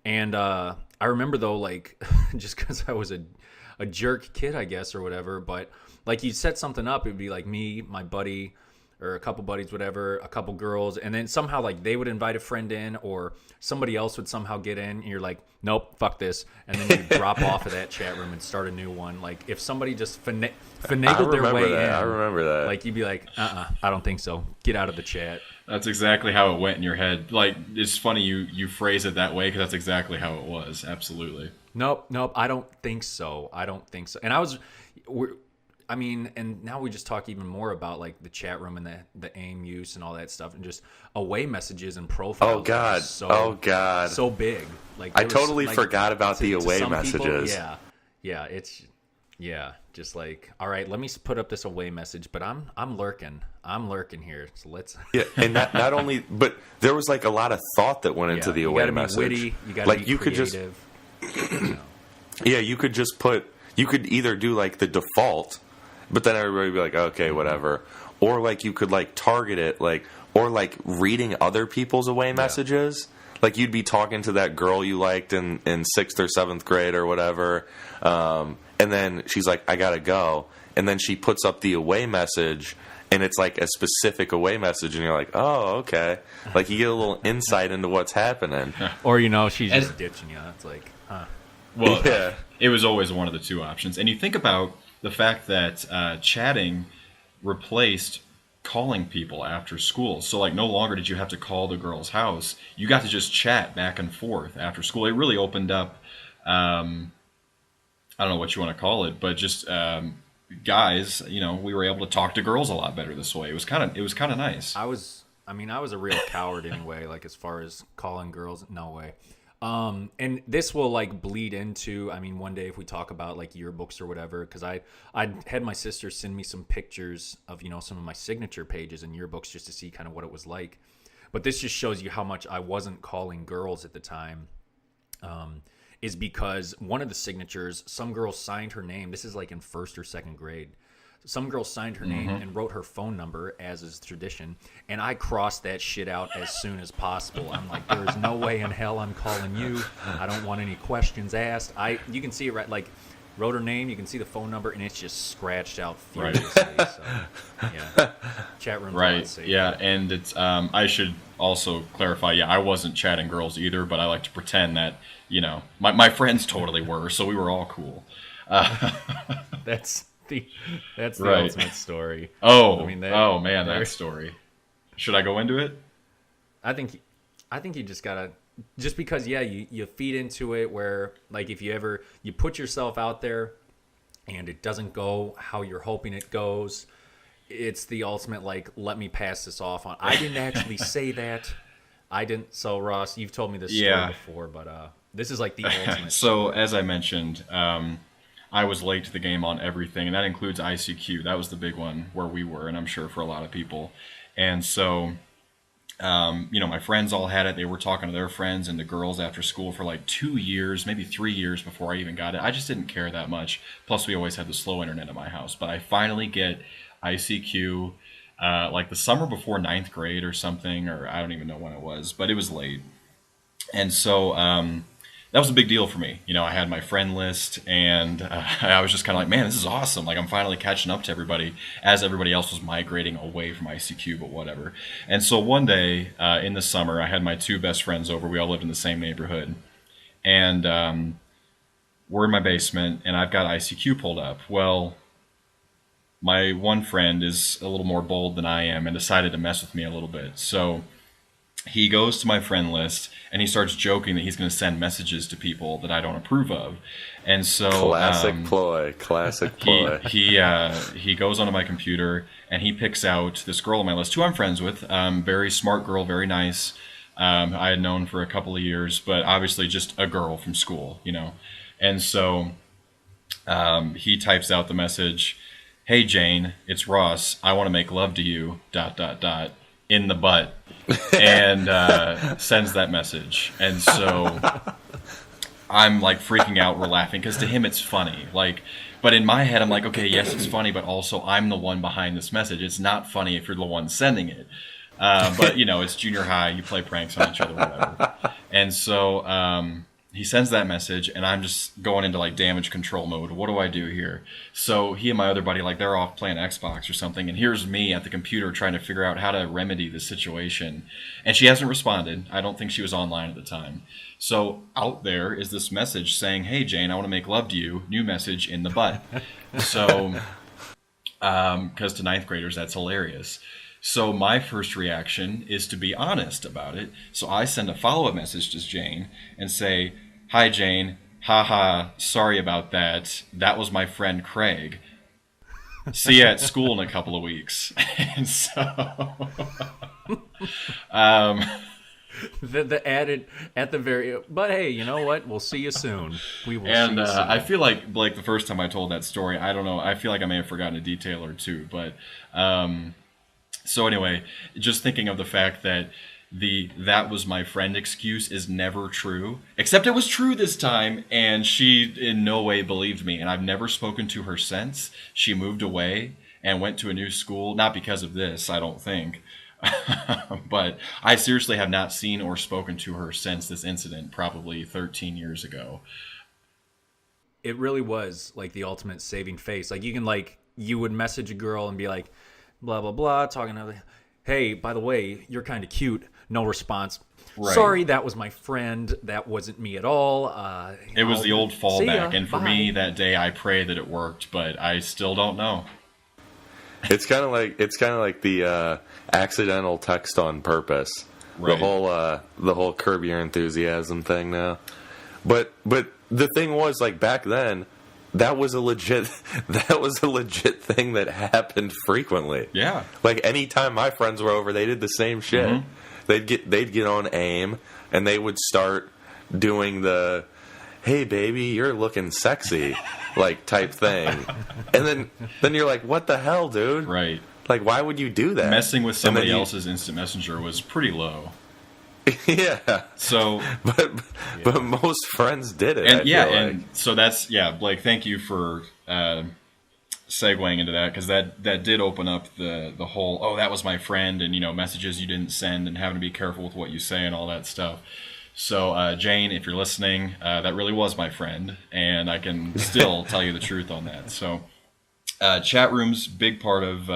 And I remember though, like, just because I was a jerk kid, I guess, or whatever. But like, you set something up, it'd be like me, my buddy, or a couple buddies, whatever, a couple girls, and then somehow like they would invite a friend in, or somebody else would somehow get in, and you're like, nope, fuck this, and then you drop off of that chat room and start a new one. Like, if somebody just finagled their way in, I remember that. Like, you'd be like, I don't think so. Get out of the chat. That's exactly how it went in your head. Like, it's funny you phrase it that way because that's exactly how it was. Absolutely. Nope, I don't think so. And and now we just talk even more about like the chat room and the AIM use and all that stuff, and just away messages and profiles. Oh God, so big. Like, I totally forgot about the away messages. People, yeah, just like, all right, let me put up this away message, but I'm lurking here, so let's. Yeah, and not only, but there was like a lot of thought that went into the away message. Witty, you gotta be creative. Yeah, you could just you could either do like the default, but then everybody would be like, okay, whatever. Or like you could like target it, like, or like reading other people's away messages. Like, you'd be talking to that girl you liked in 6th or 7th grade or whatever. And then she's like, I gotta go. And then she puts up the away message, and it's like a specific away message, and you're like, oh, okay. Like, you get a little insight into what's happening. Or, she's just ditching you. It's like, huh. Well, yeah. It was always one of the two options. And you think about the fact that chatting replaced calling people after school. So, like, no longer did you have to call the girl's house. You got to just chat back and forth after school. It really opened up, I don't know what you want to call it, but just guys, we were able to talk to girls a lot better this way. It was kind of nice. I was a real coward anyway, like, as far as calling girls, no way. And this will like bleed into, one day if we talk about like yearbooks or whatever, because I had my sister send me some pictures of, some of my signature pages in yearbooks just to see kind of what it was like. But this just shows you how much I wasn't calling girls at the time, is because one of the signatures, some girl signed her name. This is like in 1st or 2nd grade. Some girl signed her name and wrote her phone number, as is tradition, and I crossed that shit out as soon as possible. I'm like, there is no way in hell I'm calling you. I don't want any questions asked. You can see it right, like, wrote her name, you can see the phone number, and it's just scratched out furiously. Right. So, yeah, chat room's right. Safe. Yeah, and it's I should also clarify. Yeah, I wasn't chatting girls either, but I like to pretend that my friends totally were, so we were all cool. That's the right. ultimate story. Oh, man, that story. Should I go into it? I think you just gotta, just because you feed into it, where like if you put yourself out there and it doesn't go how you're hoping it goes, it's the ultimate like, let me pass this off on. I didn't actually say that. I didn't. So Ross, you've told me this story before, but this is like the ultimate. So as I mentioned, I was late to the game on everything, and that includes ICQ. That was the big one where we were, and I'm sure for a lot of people. And so, my friends all had it. They were talking to their friends and the girls after school for like 2 years, maybe 3 years before I even got it. I just didn't care that much. Plus, we always had the slow internet at my house. But I finally get ICQ like the summer before 9th grade or something, or I don't even know when it was, but it was late. And so that was a big deal for me. I had my friend list, and I was just kind of like, man, this is awesome. Like, I'm finally catching up to everybody as everybody else was migrating away from ICQ, but whatever. And so one day in the summer, I had my 2 best friends over. We all lived in the same neighborhood. And we're in my basement, and I've got ICQ pulled up. Well, my one friend is a little more bold than I am and decided to mess with me a little bit. So he goes to my friend list and he starts joking that he's going to send messages to people that I don't approve of. And so classic ploy. He goes onto my computer and he picks out this girl on my list who I'm friends with. Very smart girl, very nice. I had known for a couple of years, but obviously just a girl from school, And so he types out the message, "Hey Jane, it's Ross. I want to make love to you, ... in the butt," and sends that message. And so I'm like freaking out. We're laughing because to him it's funny. Like, but in my head I'm like, okay, yes, it's funny, but also I'm the one behind this message. It's not funny if you're the one sending it. But it's junior high. You play pranks on each other, whatever. And so he sends that message, and I'm just going into like damage control mode. What do I do here? So he and my other buddy, like, they're off playing Xbox or something, and here's me at the computer trying to figure out how to remedy the situation. And she hasn't responded. I don't think she was online at the time. So out there is this message saying, "Hey Jane, I want to make love to you." New message in the butt. So, because to ninth graders that's hilarious. So my first reaction is to be honest about it. So I send a follow-up message to Jane and say, "Hi Jane, haha, sorry about that. That was my friend Craig. See you at school in a couple of weeks." And so, The added at the very, but hey, you know what? We'll see you soon. We will. and see you soon. I feel like the first time I told that story, I don't know, I feel like I may have forgotten a detail or two, but so anyway, just thinking of the fact that "that was my friend" excuse is never true, except it was true this time, and she in no way believed me, and I've never spoken to her since. She moved away and went to a new school, not because of this, I don't think. But I seriously have not seen or spoken to her since this incident, probably 13 years ago. It really was like the ultimate saving face. Like you would message a girl and be like, blah blah blah, talking to, "Hey, by the way, you're kind of cute." No response. Right. "Sorry, that was my friend. That wasn't me at all." It was the old See fallback, ya. and for Bye. me that day, I pray that it worked, but I still don't know. It's kind of like the accidental text on purpose. Right. The whole Curb Your Enthusiasm thing now. But the thing was, like, back then, that was a legit thing that happened frequently. Yeah. Like, anytime my friends were over, they did the same shit. Mm-hmm. They'd get on AIM and they would start doing the "Hey baby, you're looking sexy" like type thing. And then you're like, "What the hell, dude?" Right. Like, why would you do that? Messing with somebody you- else's instant messenger was pretty low. Yeah. So, But most friends did it. and I yeah, feel and like. so that's, yeah, Blake, thank you for segueing into that, because that did open up the whole, "Oh, that was my friend," and, messages you didn't send, and having to be careful with what you say and all that stuff. So, Jane, if you're listening, that really was my friend, and I can still tell you the truth on that. So, chat rooms, big part of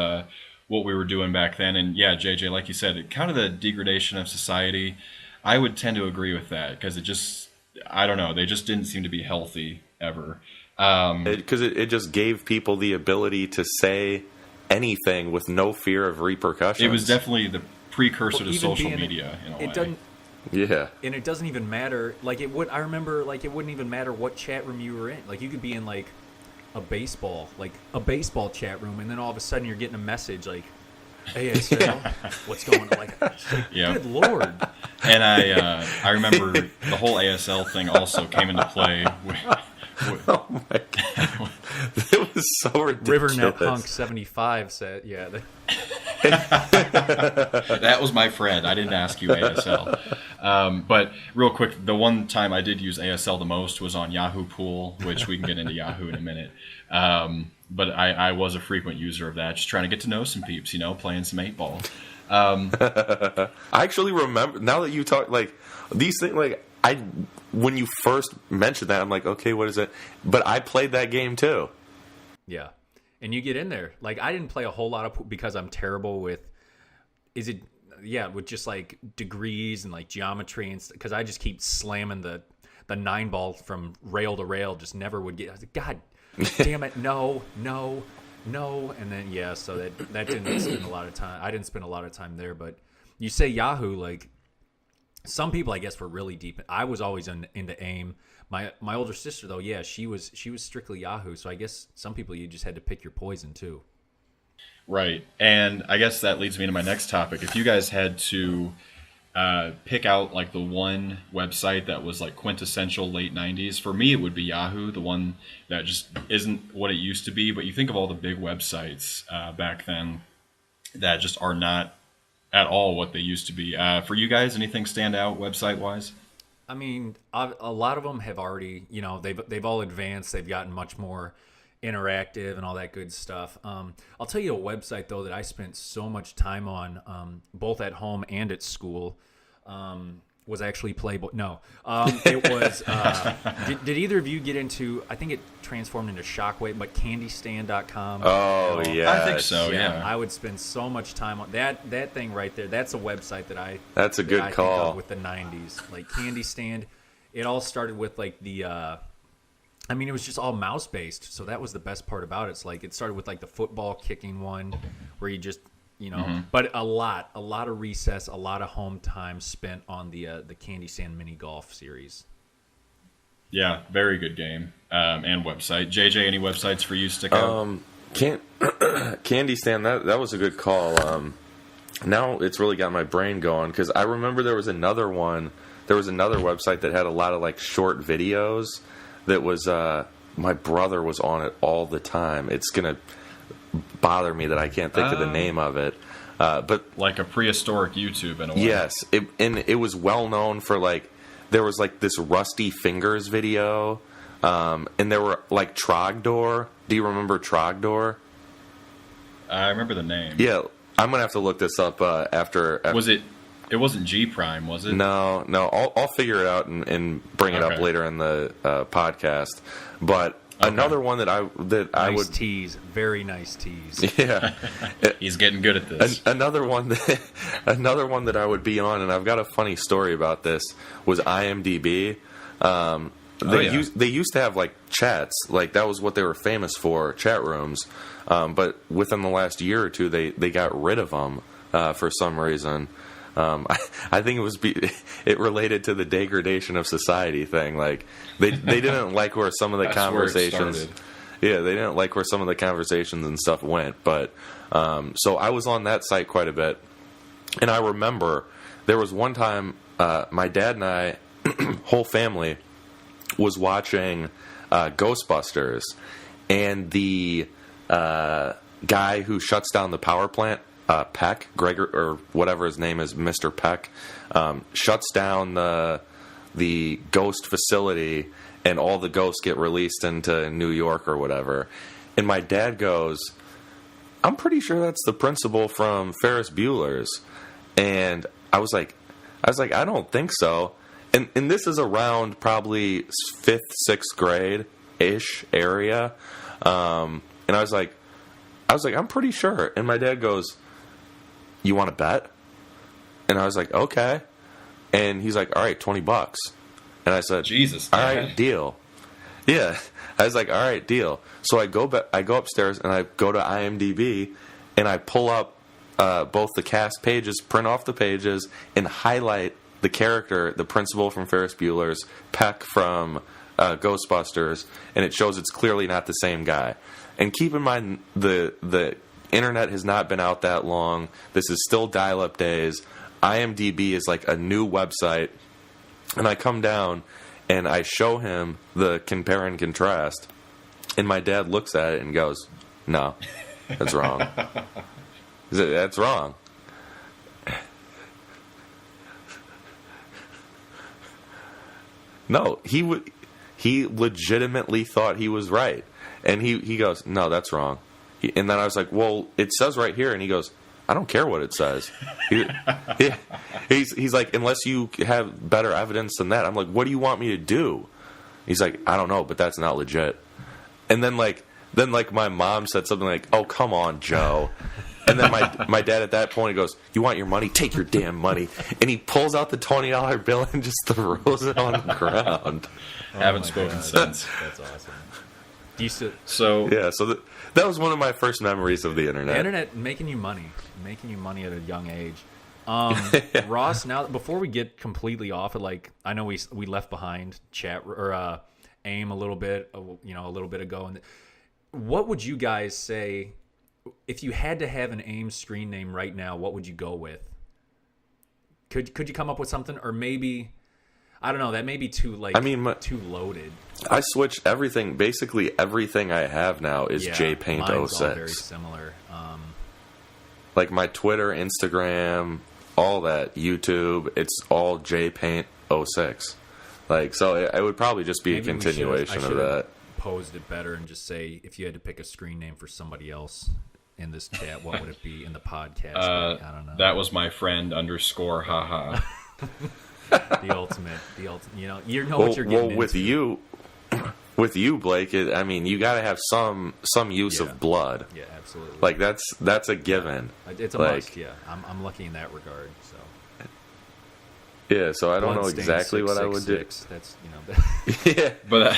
what we were doing back then. And yeah, JJ, like you said, kind of the degradation of society. I would tend to agree with that, because it just, I don't know, they just didn't seem to be healthy ever. Because it just gave people the ability to say anything with no fear of repercussions. It was definitely the precursor to Even social being- media in a way. It doesn't. Yeah. And it doesn't even matter. Like it would. I remember. Like it wouldn't even matter what chat room you were in. Like you could be in like a baseball chat room, and then all of a sudden you're getting a message like, "ASL, what's going on?" Like, Yeah. good lord. And I remember the whole ASL thing also came into play. Oh my god. It was so ridiculous. RiverNet Punk 75 said, "Yeah." That was my friend. I didn't ask you ASL. But real quick, the one time I did use ASL the most was on Yahoo Pool, which we can get into Yahoo in a minute. But I was a frequent user of that, just trying to get to know some peeps, playing some 8-ball. I actually remember, now that you talk, like, these things, like, when you first mentioned that, I'm like, okay, what is it? But I played that game too. Yeah. And you get in there. Like, I didn't play a whole lot of because I'm terrible with, with just like degrees and like geometry and because I just keep slamming the 9-ball from rail to rail, just never would get. I was like, God damn it, no. And then, yeah, so that didn't spend a lot of time. I didn't spend a lot of time there, but you say Yahoo, like, some people, I guess, were really deep. I was always into AIM. My older sister, though, yeah, she was strictly Yahoo. So I guess some people, you just had to pick your poison too. Right, and I guess that leads me to my next topic. If you guys had to pick out like the one website that was like quintessential late 90s, for me it would be Yahoo, the one that just isn't what it used to be. But you think of all the big websites back then that just are not at all what they used to be. For you guys, anything stand out website-wise? I mean, a lot of them have already, they've all advanced. They've gotten much more interactive and all that good stuff. I'll tell you a website, though, that I spent so much time on, both at home and at school, was actually Playboy. No, it was. Did either of you get into? I think it transformed into Shockwave, but CandyStand.com. Oh yeah, I think so. Yeah. I would spend so much time on that. That thing right there. That's a website that I. That's a good I call. think of with the '90s, like Candy Stand. It all started with like the. I mean, it was just all mouse based, so that was the best part about it. It's like it started with like the football kicking one, where you just. But a lot of recess, a lot of home time spent on the Candy Sand mini golf series. Yeah, very good game and website. JJ, any websites for you stick out? Candy Stand. That was a good call. Now it's really got my brain going because I remember there was another one. There was another website that had a lot of like short videos. That was my brother was on it all the time. It's gonna bother me that I can't think of the name of it, but like a prehistoric YouTube in a way. Yes, it was well known for like there was like this Rusty Fingers video, and there were like Trogdor. Do you remember Trogdor? I remember the name. Yeah, I'm gonna have to look this up after. Was it? It wasn't G Prime, was it? No. I'll figure it out and bring it up later in the podcast. But another one that I would tease, very nice tease. Yeah, he's getting good at this. Another one that I would be on, and I've got a funny story about this. Was IMDb. They used to have like chats, like that was what they were famous for, chat rooms. But within the last year or two, they got rid of them for some reason. I think it related to the degradation of society thing. Like they didn't like where some of the conversations. Yeah, they didn't like where some of the conversations and stuff went. But so I was on that site quite a bit, and I remember there was one time my dad and I, whole family, was watching Ghostbusters, and the guy who shuts down the power plant. Peck, Gregor, or whatever his name is, Mr. Peck, shuts down the ghost facility, and all the ghosts get released into New York or whatever. And my dad goes, "I'm pretty sure that's the principal from Ferris Bueller's." And I was like, I don't think so. And this is around probably 5th, 6th grade ish area. And I was like, I'm pretty sure. And my dad goes, "You want to bet?" And I was like, "Okay." And he's like, "All right, $20." And I said, "Jesus, all right, deal." Yeah, I was like, "All right, deal." So I go upstairs and I go to IMDb and I pull up both the cast pages, print off the pages, and highlight the character, the principal from Ferris Bueller's, Peck from Ghostbusters, and it shows it's clearly not the same guy. And keep in mind the internet has not been out that long. This is still dial-up days. IMDb is like a new website. And I come down and I show him the compare and contrast. And my dad looks at it and goes, "No, that's wrong." He said, "That's wrong." No, he legitimately thought he was right. And he goes, "No, that's wrong." And then I was like, "Well, it says right here." And he goes, "I don't care what it says." He's like, "Unless you have better evidence than that." I'm like, "What do you want me to do?" He's like, "I don't know, but that's not legit." And then my mom said something like, "Oh, come on, Joe." And then my dad at that point, he goes, "You want your money? Take your damn money." And he pulls out the $20 bill and just throws it on the ground. Haven't spoken since. That's awesome. So that was one of my first memories of the internet. The internet making you money at a young age. Ross, now before we get completely off it, like I know we left behind chat or AIM a little bit ago, and what would you guys say if you had to have an AIM screen name right now? What would you go with? Could you come up with something, or maybe? I don't know. That may be too too loaded. I switched everything. Basically, everything I have now is JPaint 06. Mine's all very similar. Like my Twitter, Instagram, all that, YouTube, it's all JPaint 06. Like, so it would probably just be a continuation of that. Posed it better and just say, if you had to pick a screen name for somebody else in this chat, what would it be in the podcast? I don't know. That was my friend _ haha. The ultimate. You know what you're getting into. With you, Blake, I mean, you got to have some use of blood. Yeah, absolutely. Like that's a given. It's a must. Yeah, I'm lucky in that regard. So. Yeah, so I don't know exactly what I would do. That's yeah, but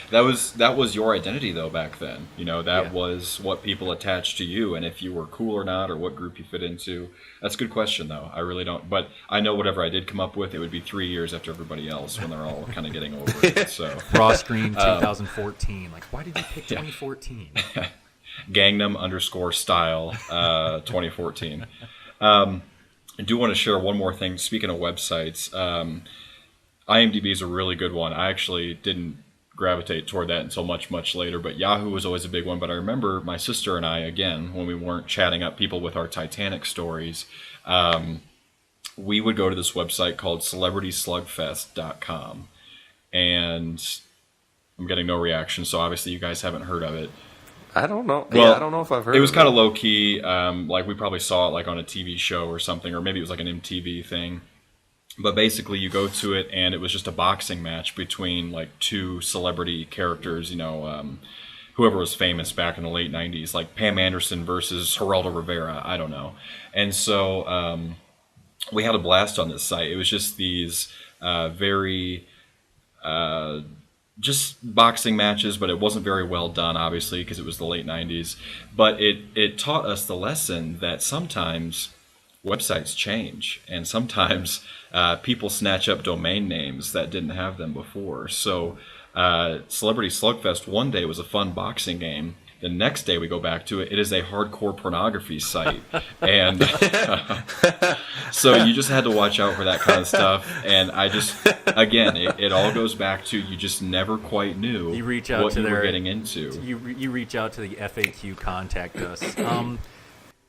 that was your identity though back then. That was what people attached to you, and if you were cool or not, or what group you fit into. That's a good question though. I really don't, but I know whatever I did come up with, it would be 3 years after everybody else when they're all kind of getting over it. So Raw Screen 2014. Like, why did you pick 2014? Gangnam_style 2014. I do want to share one more thing. Speaking of websites, IMDb is a really good one. I actually didn't gravitate toward that until much, much later, but Yahoo was always a big one. But I remember my sister and I, again, when we weren't chatting up people with our Titanic stories, we would go to this website called CelebritySlugfest.com. And I'm getting no reaction, so obviously you guys haven't heard of it. I don't know. Well, I don't know if I've heard. It was kind of low key. Like we probably saw it like on a TV show or something, or maybe it was like an MTV thing. But basically, you go to it, and it was just a boxing match between like two celebrity characters. Whoever was famous back in the late '90s, like Pam Anderson versus Geraldo Rivera. I don't know. And so we had a blast on this site. It was just these very just boxing matches, but it wasn't very well done, obviously, because it was the late 90s. But it taught us the lesson that sometimes websites change, and sometimes people snatch up domain names that didn't have them before. So Celebrity Slugfest one day was a fun boxing game. The next day we go back to it, it is a hardcore pornography site. And so you just had to watch out for that kind of stuff. And I just, again, it all goes back to you just never quite knew you reach out what to you their, were getting into. You reach out to the FAQ, contact us.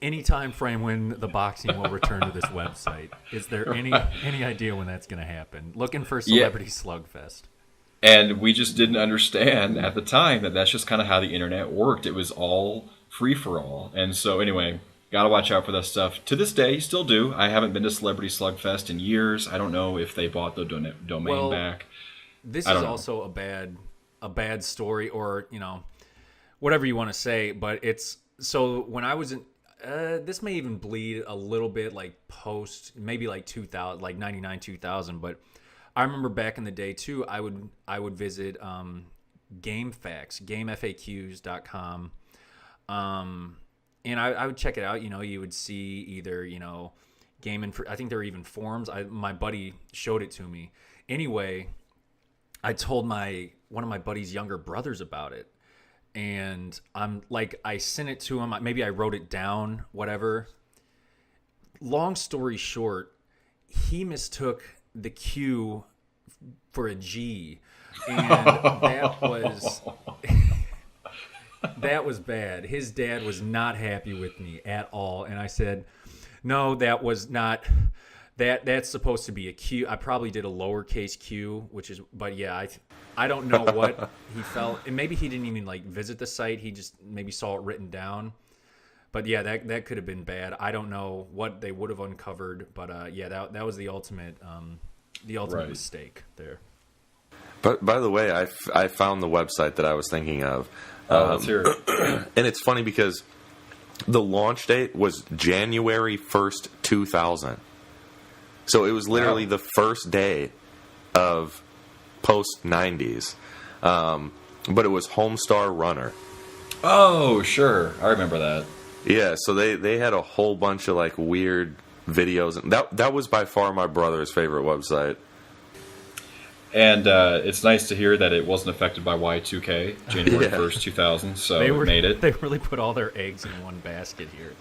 Any time frame when the boxing will return to this website? Is there any idea when that's going to happen? Looking for Celebrity Slugfest. And we just didn't understand at the time that that's just kind of how the internet worked. It was all free for all. And so anyway, got to watch out for that stuff. To this day, still do. I haven't been to Celebrity Slugfest in years. I don't know if they bought the domain back. This is also a bad story, or, whatever you want to say. But it's, so when I was in, this may even bleed a little bit like post, maybe like 2000, like 99, 2000, but I remember back in the day too, I would visit GameFAQs.com, and I would check it out. You would see either I think there were even forums. My buddy showed it to me. Anyway, I told one of my buddy's younger brothers about it, and I sent it to him. Maybe I wrote it down, whatever. Long story short, he mistook the Q for a G, and that was bad. His dad was not happy with me at all, and I said, no, that was not that's supposed to be a Q. I probably did a lowercase q, but yeah, I don't know what he felt, and maybe he didn't even visit the site. He just maybe saw it written down. But yeah, that could have been bad. I don't know what they would have uncovered, but yeah, that was the ultimate right. Mistake there. But by the way, I found the website that I was thinking of. Let's hear it. And it's funny because the launch date was January 1st, 2000. So it was literally the first day of post 90s. But it was Homestar Runner. Oh, sure. I remember that. Yeah, so they had a whole bunch of weird videos. That was by far my brother's favorite website. And it's nice to hear that it wasn't affected by Y2K, January 1st, 2000, so it made it. They really put all their eggs in one basket here.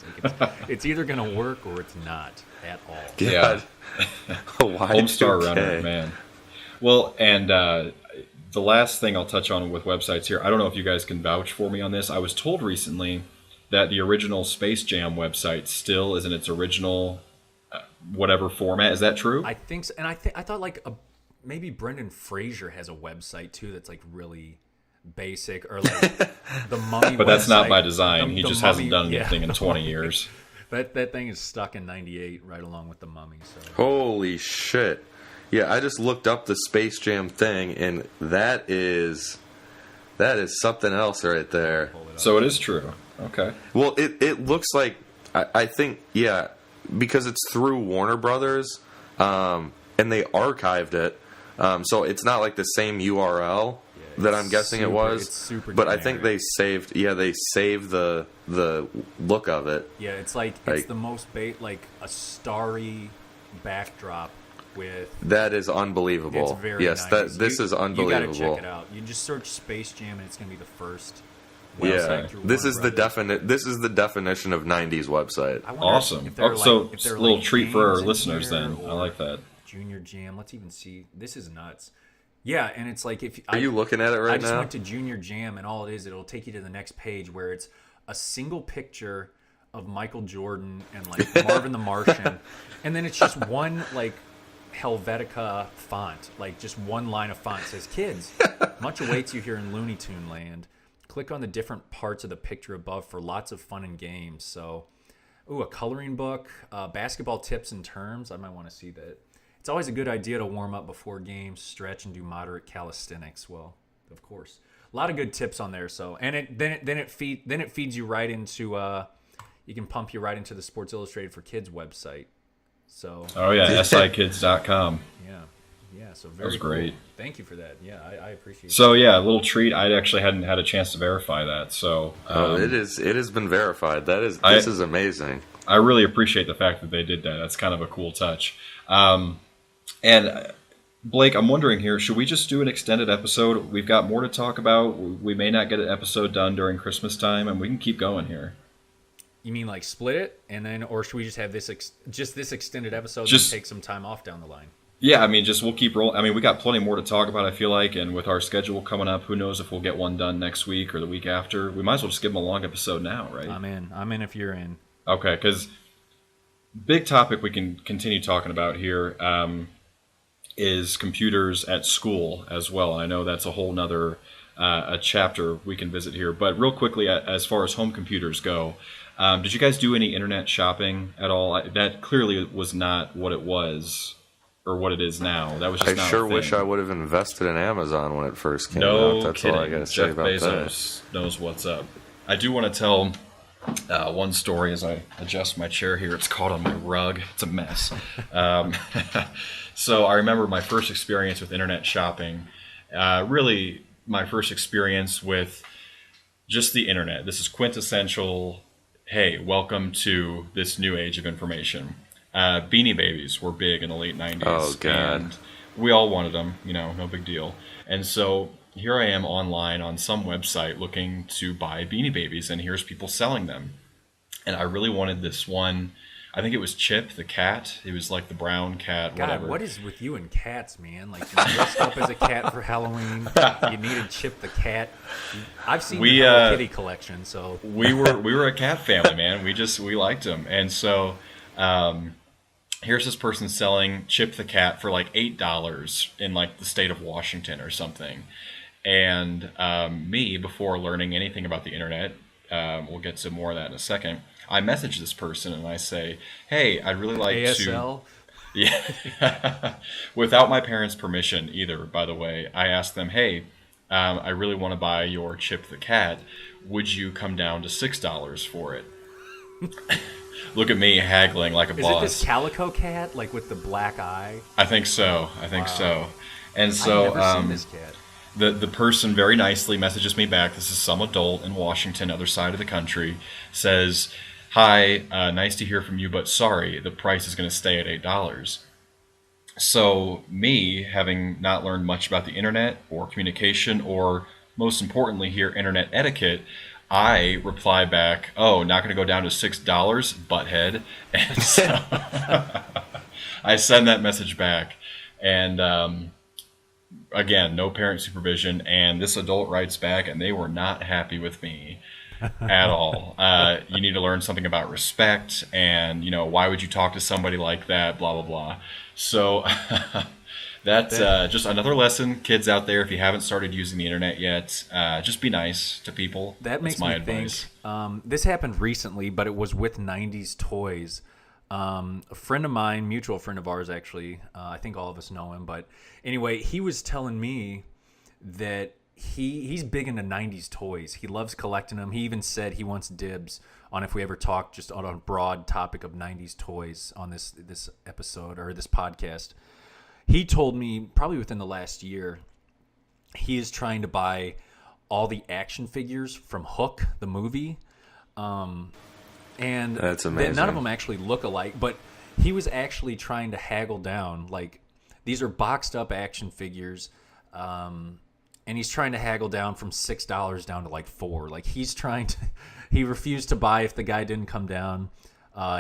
It's either going to work or it's not at all. Yeah. Homestar Runner, man. Well, and the last thing I'll touch on with websites here, I don't know if you guys can vouch for me on this. I was told recently that the original Space Jam website still is in its original whatever format. Is that true? I think so. And I thought maybe Brendan Fraser has a website too that's really basic, or the Mummy. But that's not by design. He just hasn't done anything in 20 years. That thing is stuck in '98 right along with the Mummy. So. Holy shit! Yeah, I just looked up the Space Jam thing, and that is something else right there. So it is true. Okay. Well, it looks like I think because it's through Warner Brothers, and they archived it, so it's not like the same URL that I'm guessing it was. It's super but generic. I think they saved the look of it. Yeah, it's like it's the most like a starry backdrop with. That is unbelievable. It's very yes, nice. this is unbelievable. You gotta check it out. You just search Space Jam, and it's gonna be the first. Yeah, through this is Warner Brothers. This is the definition of '90s website. I wonder Awesome. if there are, So if there are, a little like, treat for our games in listeners here then. I or like that. Junior Jam. Let's even see. This is nuts. Yeah, and it's like if Are you looking at it right I just now? went to Junior Jam, and all it is, it'll take you to the next page where it's a single picture of Michael Jordan and like Marvin the Martian, and then it's just one like Helvetica font, like just one line of font says "Kids, much awaits you here in Looney Tune Land. Click on the different parts of the picture above for lots of fun and games." So, a coloring book, basketball tips and terms. I might want to see that. It's always a good idea to warm up before games, stretch, and do moderate calisthenics. Well, of course, a lot of good tips on there. So, and it feeds you right into you can pump you right into the Sports Illustrated for Kids website. So. Oh yeah, sikids.com. Yeah, so very That was great. Cool. Thank you for that. Yeah, I appreciate it. So yeah, a little treat. I actually hadn't had a chance to verify that. So it has been verified. This is amazing. I really appreciate the fact that they did that. That's kind of a cool touch. And Blake, I'm wondering here, should we just do an extended episode? We've got more to talk about. We may not get an episode done during Christmas time, and we can keep going here. You mean like split it, and then, or should we just have this this extended episode Just and take some time off down the line? Yeah, I mean, we'll keep rolling. I mean, we got plenty more to talk about, I feel like, and with our schedule coming up, who knows if we'll get one done next week or the week after. We might as well just give them a long episode now, right? I'm in if you're in. Okay, because big topic we can continue talking about here is computers at school as well. I know that's a whole nother a chapter we can visit here. But real quickly, as far as home computers go, did you guys do any internet shopping at all? That clearly was not what it was. Or what it is now. That was just I sure wish I would have invested in Amazon when it first came out. That's kidding. all I got to say Jeff about Bezos knows what's up. I do want to tell one story as I adjust my chair here. It's caught on my rug. It's a mess. So I remember my first experience with internet shopping. Really, my first experience with just the internet. This is quintessential. Hey, welcome to this new age of information. Beanie Babies were big in the late 90s. Oh, God. And we all wanted them, no big deal. And so here I am online on some website looking to buy Beanie Babies, and here's people selling them. And I really wanted this one. I think it was Chip the cat. It was like the brown cat, God, whatever. what is with you and cats, man? Like, you dressed up as a cat for Halloween. You needed Chip the cat. I've seen the Hello Kitty collection, so... We were a cat family, man. We liked them. And so... here's this person selling Chip the cat for like $8 in like the state of Washington or something. And me, before learning anything about the internet, we'll get to more of that in a second, I message this person and I say, hey, I'd really like ASL? to... Yeah. Without my parents' permission either, by the way. I asked them, hey, I really want to buy your Chip the cat. Would you come down to $6 for it? Look at me haggling like a boss. Is it this calico cat, like with the black eye? I think so. And so I've never seen this cat. The person very nicely messages me back. This is some adult in Washington, other side of the country, says, hi, nice to hear from you, but sorry, the price is going to stay at $8. So me, having not learned much about the internet or communication or, most importantly here, internet etiquette, I reply back, oh, not going to go down to $6, butthead. And so I send that message back. And again, no parent supervision. And this adult writes back, and they were not happy with me at all. You need to learn something about respect. And, why would you talk to somebody like that, blah, blah, blah. So That's just another lesson, kids out there. If you haven't started using the internet yet, just be nice to people. That makes That's my me advice. think. This happened recently, but it was with '90s toys. A friend of mine, mutual friend of ours, actually. I think all of us know him. But anyway, he was telling me that he's big into '90s toys. He loves collecting them. He even said he wants dibs on if we ever talk just on a broad topic of '90s toys on this episode or this podcast. He told me probably within the last year, he is trying to buy all the action figures from Hook, the movie. And That's amazing. none of them actually look alike, but he was actually trying to haggle down. Like, these are boxed up action figures, and he's trying to haggle down from $6 down to like $4. Like, he refused to buy if the guy didn't come down.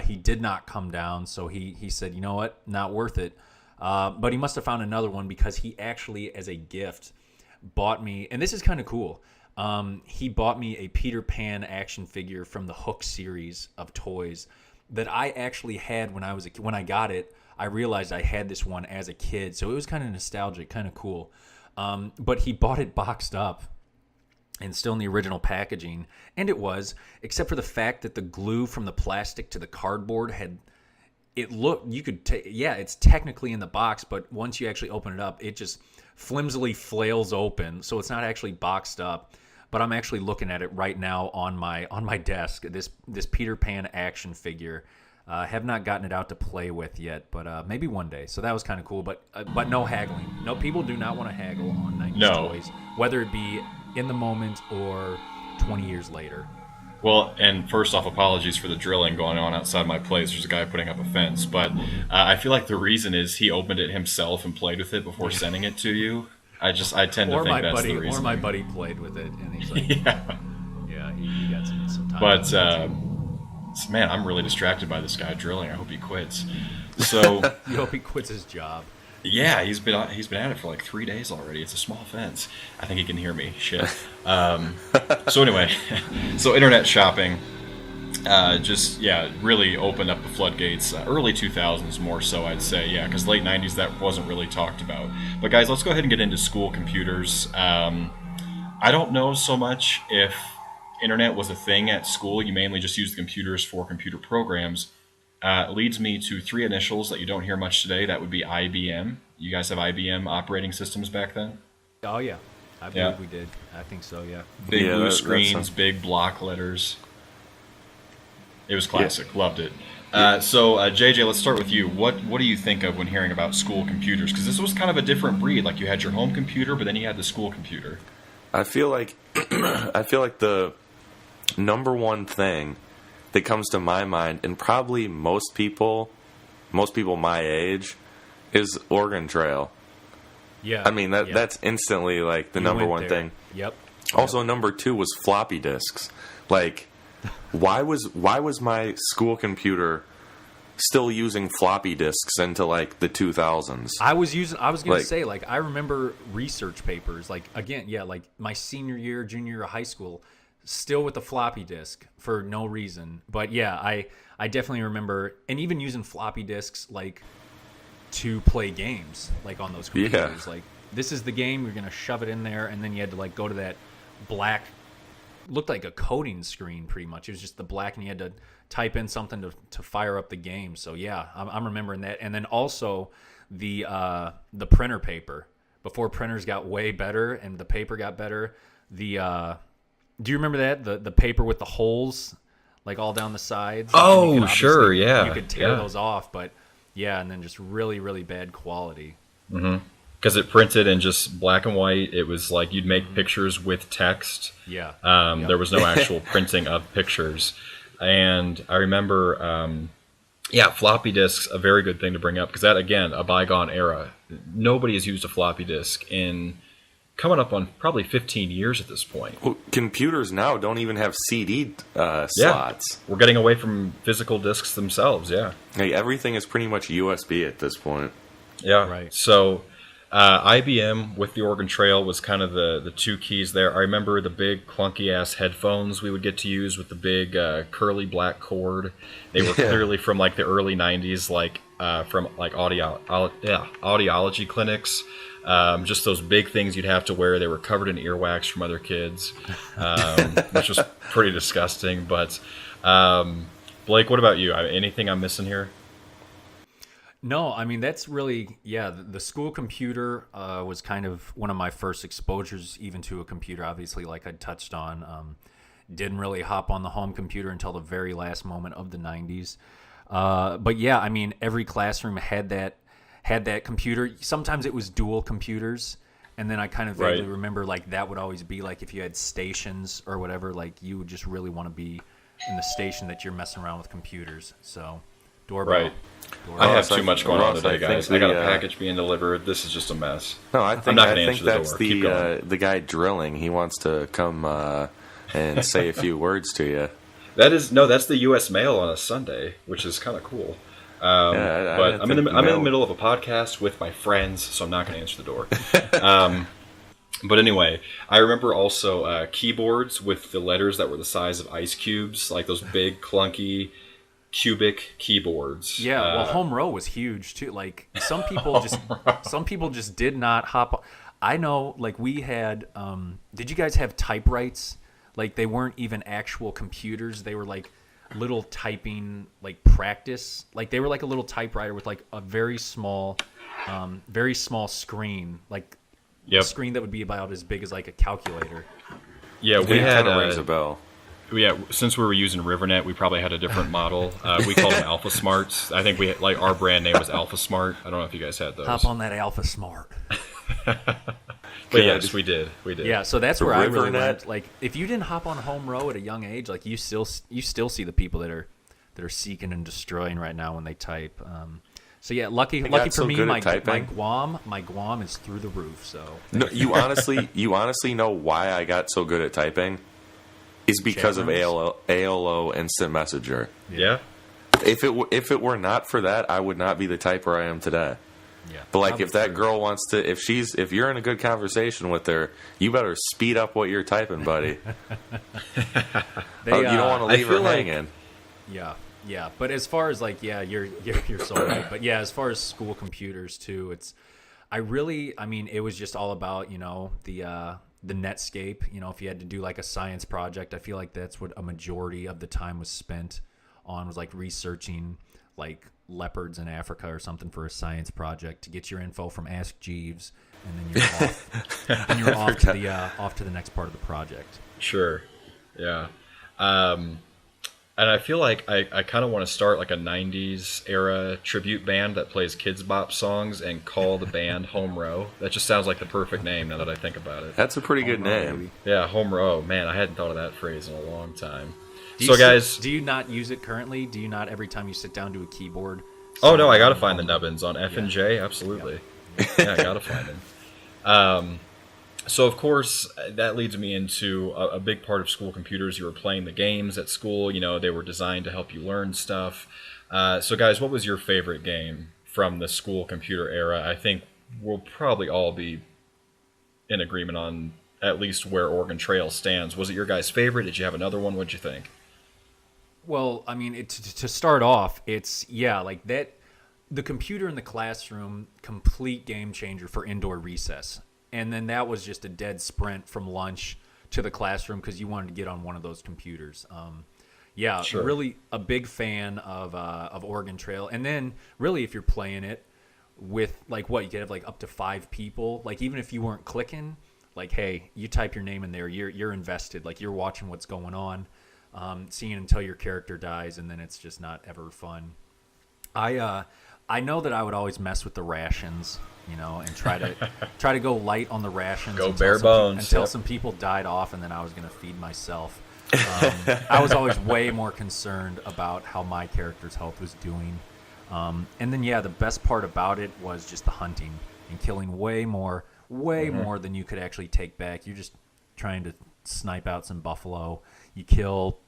He did not come down, so he said, you know what, not worth it. But he must have found another one because he actually, as a gift, bought me, and this is kind of cool. He bought me a Peter Pan action figure from the Hook series of toys that I actually had when I was when I got it. I realized I had this one as a kid, so it was kind of nostalgic, kind of cool. But he bought it boxed up and still in the original packaging, and it was, except for the fact that the glue from the plastic to the cardboard had. It looked, you could take, yeah, it's technically in the box, but once you actually open it up, it just flimsily flails open, so it's not actually boxed up. But I'm actually looking at it right now on my desk. This Peter Pan action figure. Have not gotten it out to play with yet, but maybe one day. So that was kind of cool, but no haggling. No, people do not want to haggle on 90s toys, whether it be in the moment or 20 years later. Well, and first off, apologies for the drilling going on outside my place. There's a guy putting up a fence, but I feel like the reason is he opened it himself and played with it before sending it to you. I tend to think that's the reason. Or my buddy played with it, and he's like, yeah, he got some time. But man, I'm really distracted by this guy drilling. I hope he quits. So you hope he quits his job. Yeah, he's been at it for like 3 days already. It's a small fence. I think he can hear me. Shit. So anyway, so internet shopping, really opened up the floodgates. Early 2000s more so, I'd say. Yeah, because late 90s that wasn't really talked about. But guys, let's go ahead and get into school computers. I don't know so much if internet was a thing at school. You mainly just used the computers for computer programs. Leads me to three initials that you don't hear much today. That would be IBM. You guys have IBM operating systems back then? Oh, yeah. I believe we did. I think so, yeah. Big blue screens, big block letters. It was classic. Yeah. Loved it. So, JJ, let's start with you. What do you think of when hearing about school computers? Because this was kind of a different breed. Like, you had your home computer, but then you had the school computer. I feel like the number one thing that comes to my mind, and probably most people my age, is Oregon Trail. Yeah. I mean, that's instantly like the number one thing. Yep. Also, number two was floppy disks. Like, why was my school computer still using floppy disks into like the 2000s? I was going to say, like, I remember research papers, like, again, yeah, like my junior year of high school, still with the floppy disk for no reason. But yeah, I definitely remember, and even using floppy disks like to play games, like on those computers. Yeah. Like, this is the game, you're gonna shove it in there, and then you had to like go to that black, looked like a coding screen pretty much. It was just the black, and you had to type in something to fire up the game. So yeah, I'm remembering that. And then also the printer paper, before printers got way better and the paper got better. Do you remember that? The paper with the holes, like all down the sides? Oh, sure, yeah. You could tear those off, but yeah, and then just really, really bad quality. Mm-hmm. Because it printed in just black and white. It was like you'd make pictures with text. Yeah. There was no actual printing of pictures. And I remember, floppy disks, a very good thing to bring up, because that, again, a bygone era. Nobody has used a floppy disk in coming up on probably 15 years at this point. Well, computers now don't even have CD slots. We're getting away from physical disks themselves, yeah. Hey, everything is pretty much USB at this point. Yeah, right. So IBM with the Oregon Trail was kind of the two keys there. I remember the big clunky-ass headphones we would get to use with the big curly black cord. They were clearly from like the early 90s. Like, from like audiology clinics. Just those big things you'd have to wear. They were covered in earwax from other kids, which was pretty disgusting. But Blake, what about you? Anything I'm missing here? No, I mean that's really The school computer was kind of one of my first exposures, even to a computer. Obviously, like I touched on, didn't really hop on the home computer until the very last moment of the '90s. But yeah, I mean every classroom had that computer. Sometimes it was dual computers, and then I kind of vaguely remember like that would always be like if you had stations or whatever, like you would just really want to be in the station that you're messing around with computers. So doorbell. Right. I have too much going on today, guys. I got a package being delivered. This is just a mess. No, I think that's the door. The guy drilling. He wants to come and say a few words to you. That's the U.S. mail on a Sunday, which is kind of cool. But I'm in the middle of a podcast with my friends, so I'm not going to answer the door. But anyway, I remember also keyboards with the letters that were the size of ice cubes, like those big clunky cubic keyboards. Yeah, well, home row was huge too. Like some people just did not hop. I know, like we had. Did you guys have typewrites? Like they weren't even actual computers. They were like little typing, like practice. Like they were like a little typewriter with like a very small screen, like a screen that would be about as big as like a calculator. Yeah, we had rings a bell. Yeah, since we were using RiverNet, we probably had a different model. We called them Alpha Smarts. I think like our brand name was Alpha Smart. I don't know if you guys had those. Hop on that Alpha Smart. But yes, we did. Yeah, so that's where I really went. Like, if you didn't hop on home row at a young age, like you still see the people that are seeking and destroying right now when they type. So yeah, lucky for me, my Guam is through the roof. So no, you honestly know why I got so good at typing? Is because of AOL Instant Messenger. Yeah. If it were not for that, I would not be the typer I am today. Yeah. But like, if that girl wants to, if you're in a good conversation with her, you better speed up what you're typing, buddy. You don't want to leave her hanging. Yeah. But as far as like, you're so right. But yeah, as far as school computers too, it was just all about the Netscape. If you had to do like a science project, I feel like that's what a majority of the time was spent on, was like researching like leopards in Africa or something for a science project to get your info from Ask Jeeves, and then you're off. And you're off to the next part of the project. Sure, yeah. And I feel like I kind of want to start like a 90s era tribute band that plays Kids Bop songs and call the band Home Row. That just sounds like the perfect name now that I think about it. That's a pretty good name. Yeah, Home Row. Man, I hadn't thought of that phrase in a long time. Guys, do you not use it currently? Do you not every time you sit down to a keyboard? Oh, no, I got to find the nubbins on F and J. Absolutely. Yeah, I got to find them. So, of course, that leads me into a big part of school computers. You were playing the games at school. They were designed to help you learn stuff. So, guys, what was your favorite game from the school computer era? I think we'll probably all be in agreement on at least where Oregon Trail stands. Was it your guys' favorite? Did you have another one? What'd you think? Well, I mean, to start off, like that. The computer in the classroom, complete game changer for indoor recess. And then that was just a dead sprint from lunch to the classroom because you wanted to get on one of those computers. Sure. Really a big fan of Oregon Trail. And then really if you're playing it with like you could have like up to 5 people. Like even if you weren't clicking, like, hey, you type your name in there, you're invested. Like you're watching what's going on, seeing until your character dies, and then it's just not ever fun. I know that I would always mess with the rations, and try to go light on the rations. Go bare bones until some people died off, and then I was going to feed myself. I was always way more concerned about how my character's health was doing. And then the best part about it was just the hunting and killing way more than you could actually take back. You're just trying to snipe out some buffalo. You kill,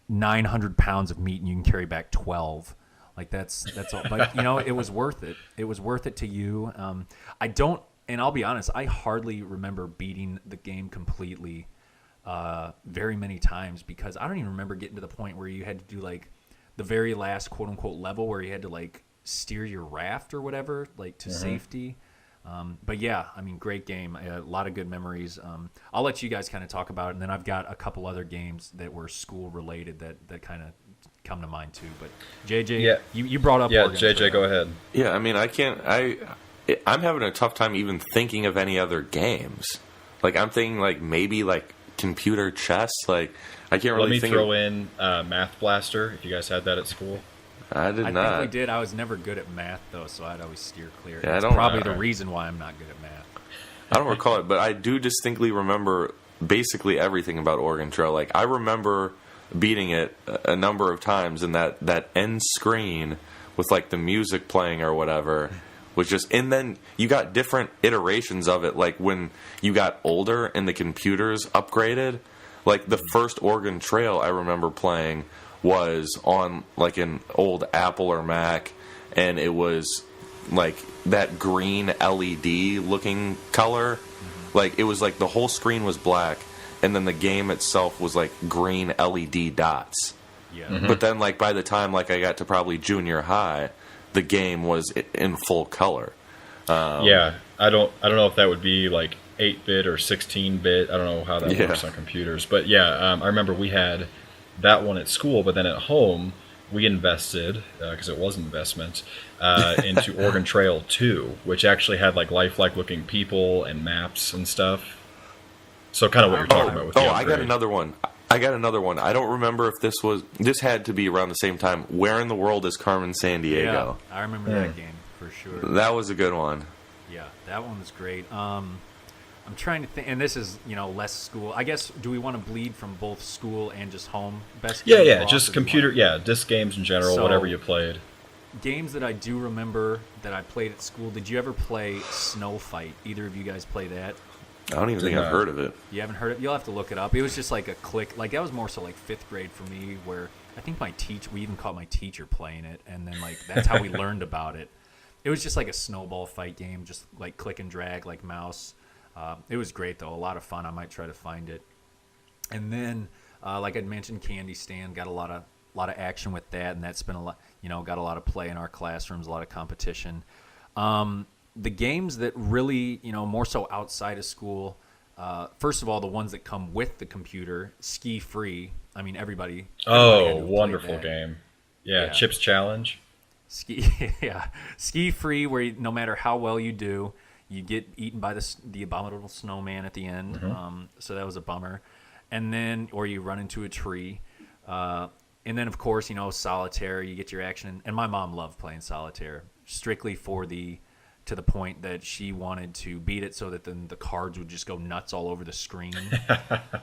900 pounds of meat, and you can carry back 12. Like that's all. But it was worth it. It was worth it to you. And I'll be honest, I hardly remember beating the game completely very many times, because I don't even remember getting to the point where you had to do like the very last quote unquote level where you had to like steer your raft or whatever, like to safety. But yeah, I mean, great game. A lot of good memories. I'll let you guys kind of talk about it, and then I've got a couple other games that were school related that kind of come to mind too. But JJ, you brought up Oregon JJ, Trail. go ahead. Yeah, I mean, I'm having a tough time even thinking of any other games. Like, I'm thinking, like, maybe, like, computer chess. Like, I can't really think. Let me throw in Math Blaster, if you guys had that at school. I did I not. think we did. I was never good at math, though, so I'd always steer clear. Yeah, That's I don't- probably the reason why I'm not good at math. I don't recall it, but I do distinctly remember basically everything about Oregon Trail. Like, I remember beating it a number of times, and that end screen with, like, the music playing or whatever was just... And then you got different iterations of it, like, when you got older and the computers upgraded. Like, the first Oregon Trail I remember playing was on, like, an old Apple or Mac, and it was, like, that green LED-looking color. Like, it was like the whole screen was black, and then the game itself was, like, green LED dots. Yeah. But then, like, by the time, like, I got to probably junior high, the game was in full color. Yeah, I don't know if that would be, like, 8-bit or 16-bit. I don't know how that works on computers. But, yeah, I remember we had that one at school, but then at home we invested, because it was an investment, into Oregon Trail 2, which actually had like lifelike looking people and maps and stuff. So kind of what you're talking about with the I got upgrade. another one. I don't remember if this had to be around the same time. Where in the world is Carmen San Diego? Yeah, I remember that game for sure. That was a good one. Yeah, that one was great. I'm trying to think, and this is, less school. I guess, do we want to bleed from both school and just home? Best Yeah, game yeah, lost, just or do you computer, want- yeah, disc games in general, So- whatever you played. Games that I do remember that I played at school. Did you ever play Snow Fight? Either of you guys play that? I don't even think I've heard of it. You haven't heard it? You'll have to look it up. It was just like a click. Like, that was more so like 5th grade for me, where I think we even caught my teacher playing it, and then, like, that's how we learned about it. It was just like a snowball fight game, just like click and drag, like mouse. It was great, though. A lot of fun. I might try to find it. And then, like I'd mentioned, Candy Stand, got a lot of action with that, and that's been a lot, got a lot of play in our classrooms, a lot of competition. The games that really, more so outside of school, first of all, the ones that come with the computer, Ski Free. I mean, everybody had to play Wonderful that. game. Yeah, Yeah. Chips Challenge. Ski Free, where no matter how well you do, you get eaten by the abominable snowman at the end. So that was a bummer. And then, or you run into a tree. And then, of course, solitaire, you get your action. And my mom loved playing solitaire, strictly to the point that she wanted to beat it so that then the cards would just go nuts all over the screen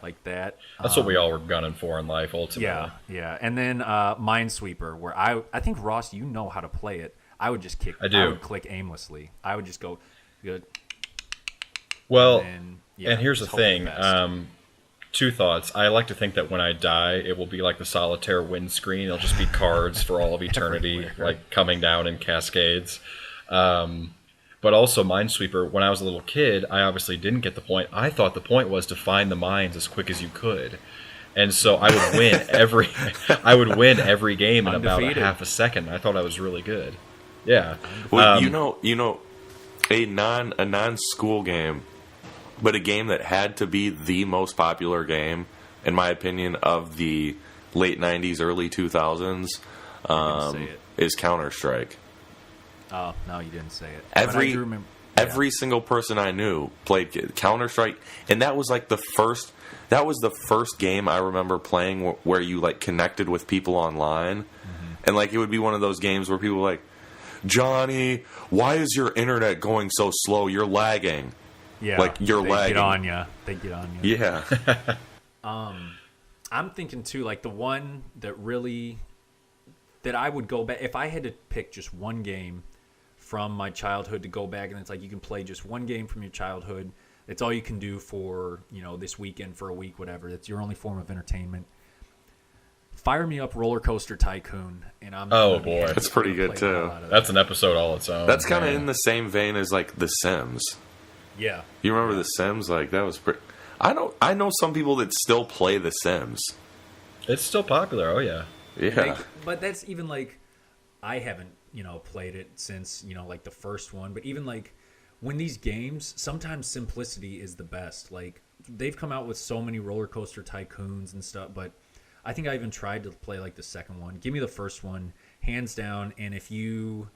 like that. That's what we all were gunning for in life, ultimately. Yeah. And then Minesweeper, where I think, Ross, you know how to play it. I would just I do. I would click aimlessly. I would just go good. Well, And here's the just hope for the thing. best. Two thoughts. I like to think that when I die, it will be like the solitaire windscreen. It'll just be cards for all of eternity, like coming down in cascades. But also Minesweeper, when I was a little kid, I obviously didn't get the point. I thought the point was to find the mines as quick as you could. And so I would win every game in about Undefeated. a half a second. I thought I was really good. Yeah. Well, a non-school game, but a game that had to be the most popular game, in my opinion, of the late '90s, early 2000s, say it. is Counter-Strike. Oh, no, you didn't say it. But I do remember, Every single person I knew played Counter-Strike, and that was like the first. That was the first game I remember playing where you like connected with people online, and like it would be one of those games where people were like, Johnny, why is your internet going so slow? You're lagging. Yeah, like you're lagging. They get on you. Yeah. I'm thinking too, like the one that I would go back if I had to pick just one game from my childhood to go back, and it's like you can play just one game from your childhood. It's all you can do for this weekend, for a week, whatever. That's your only form of entertainment. Fire me up Roller Coaster Tycoon, and I'm boy. That's pretty good, too. That's an episode all its own. That's kind of man. in the same vein as like The Sims. Yeah. You remember The Sims? Like that was pretty. I know some people that still play The Sims. It's still popular. Oh yeah. Yeah. But that's even like, I haven't, played it since, like the first one. But even like when these games, sometimes simplicity is the best. Like they've come out with so many roller coaster tycoons and stuff, but I think I even tried to play like the second one. Give me the first one, hands down. And if you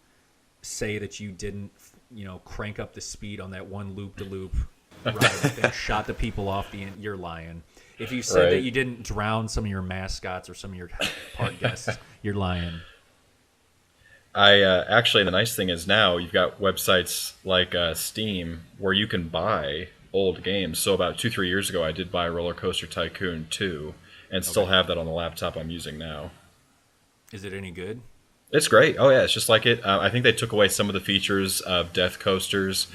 say that you didn't, crank up the speed on that one loop-de-loop ride and shot the people off you're lying. If you said that you didn't drown some of your mascots or some of your park guests, you're lying. Actually, the nice thing is now you've got websites like Steam where you can buy old games. So about 2-3 years ago, I did buy Roller Coaster Tycoon 2 and still have that on the laptop I'm using now. Is it any good? It's great. Oh yeah, it's just like it. I think they took away some of the features of Death Coasters.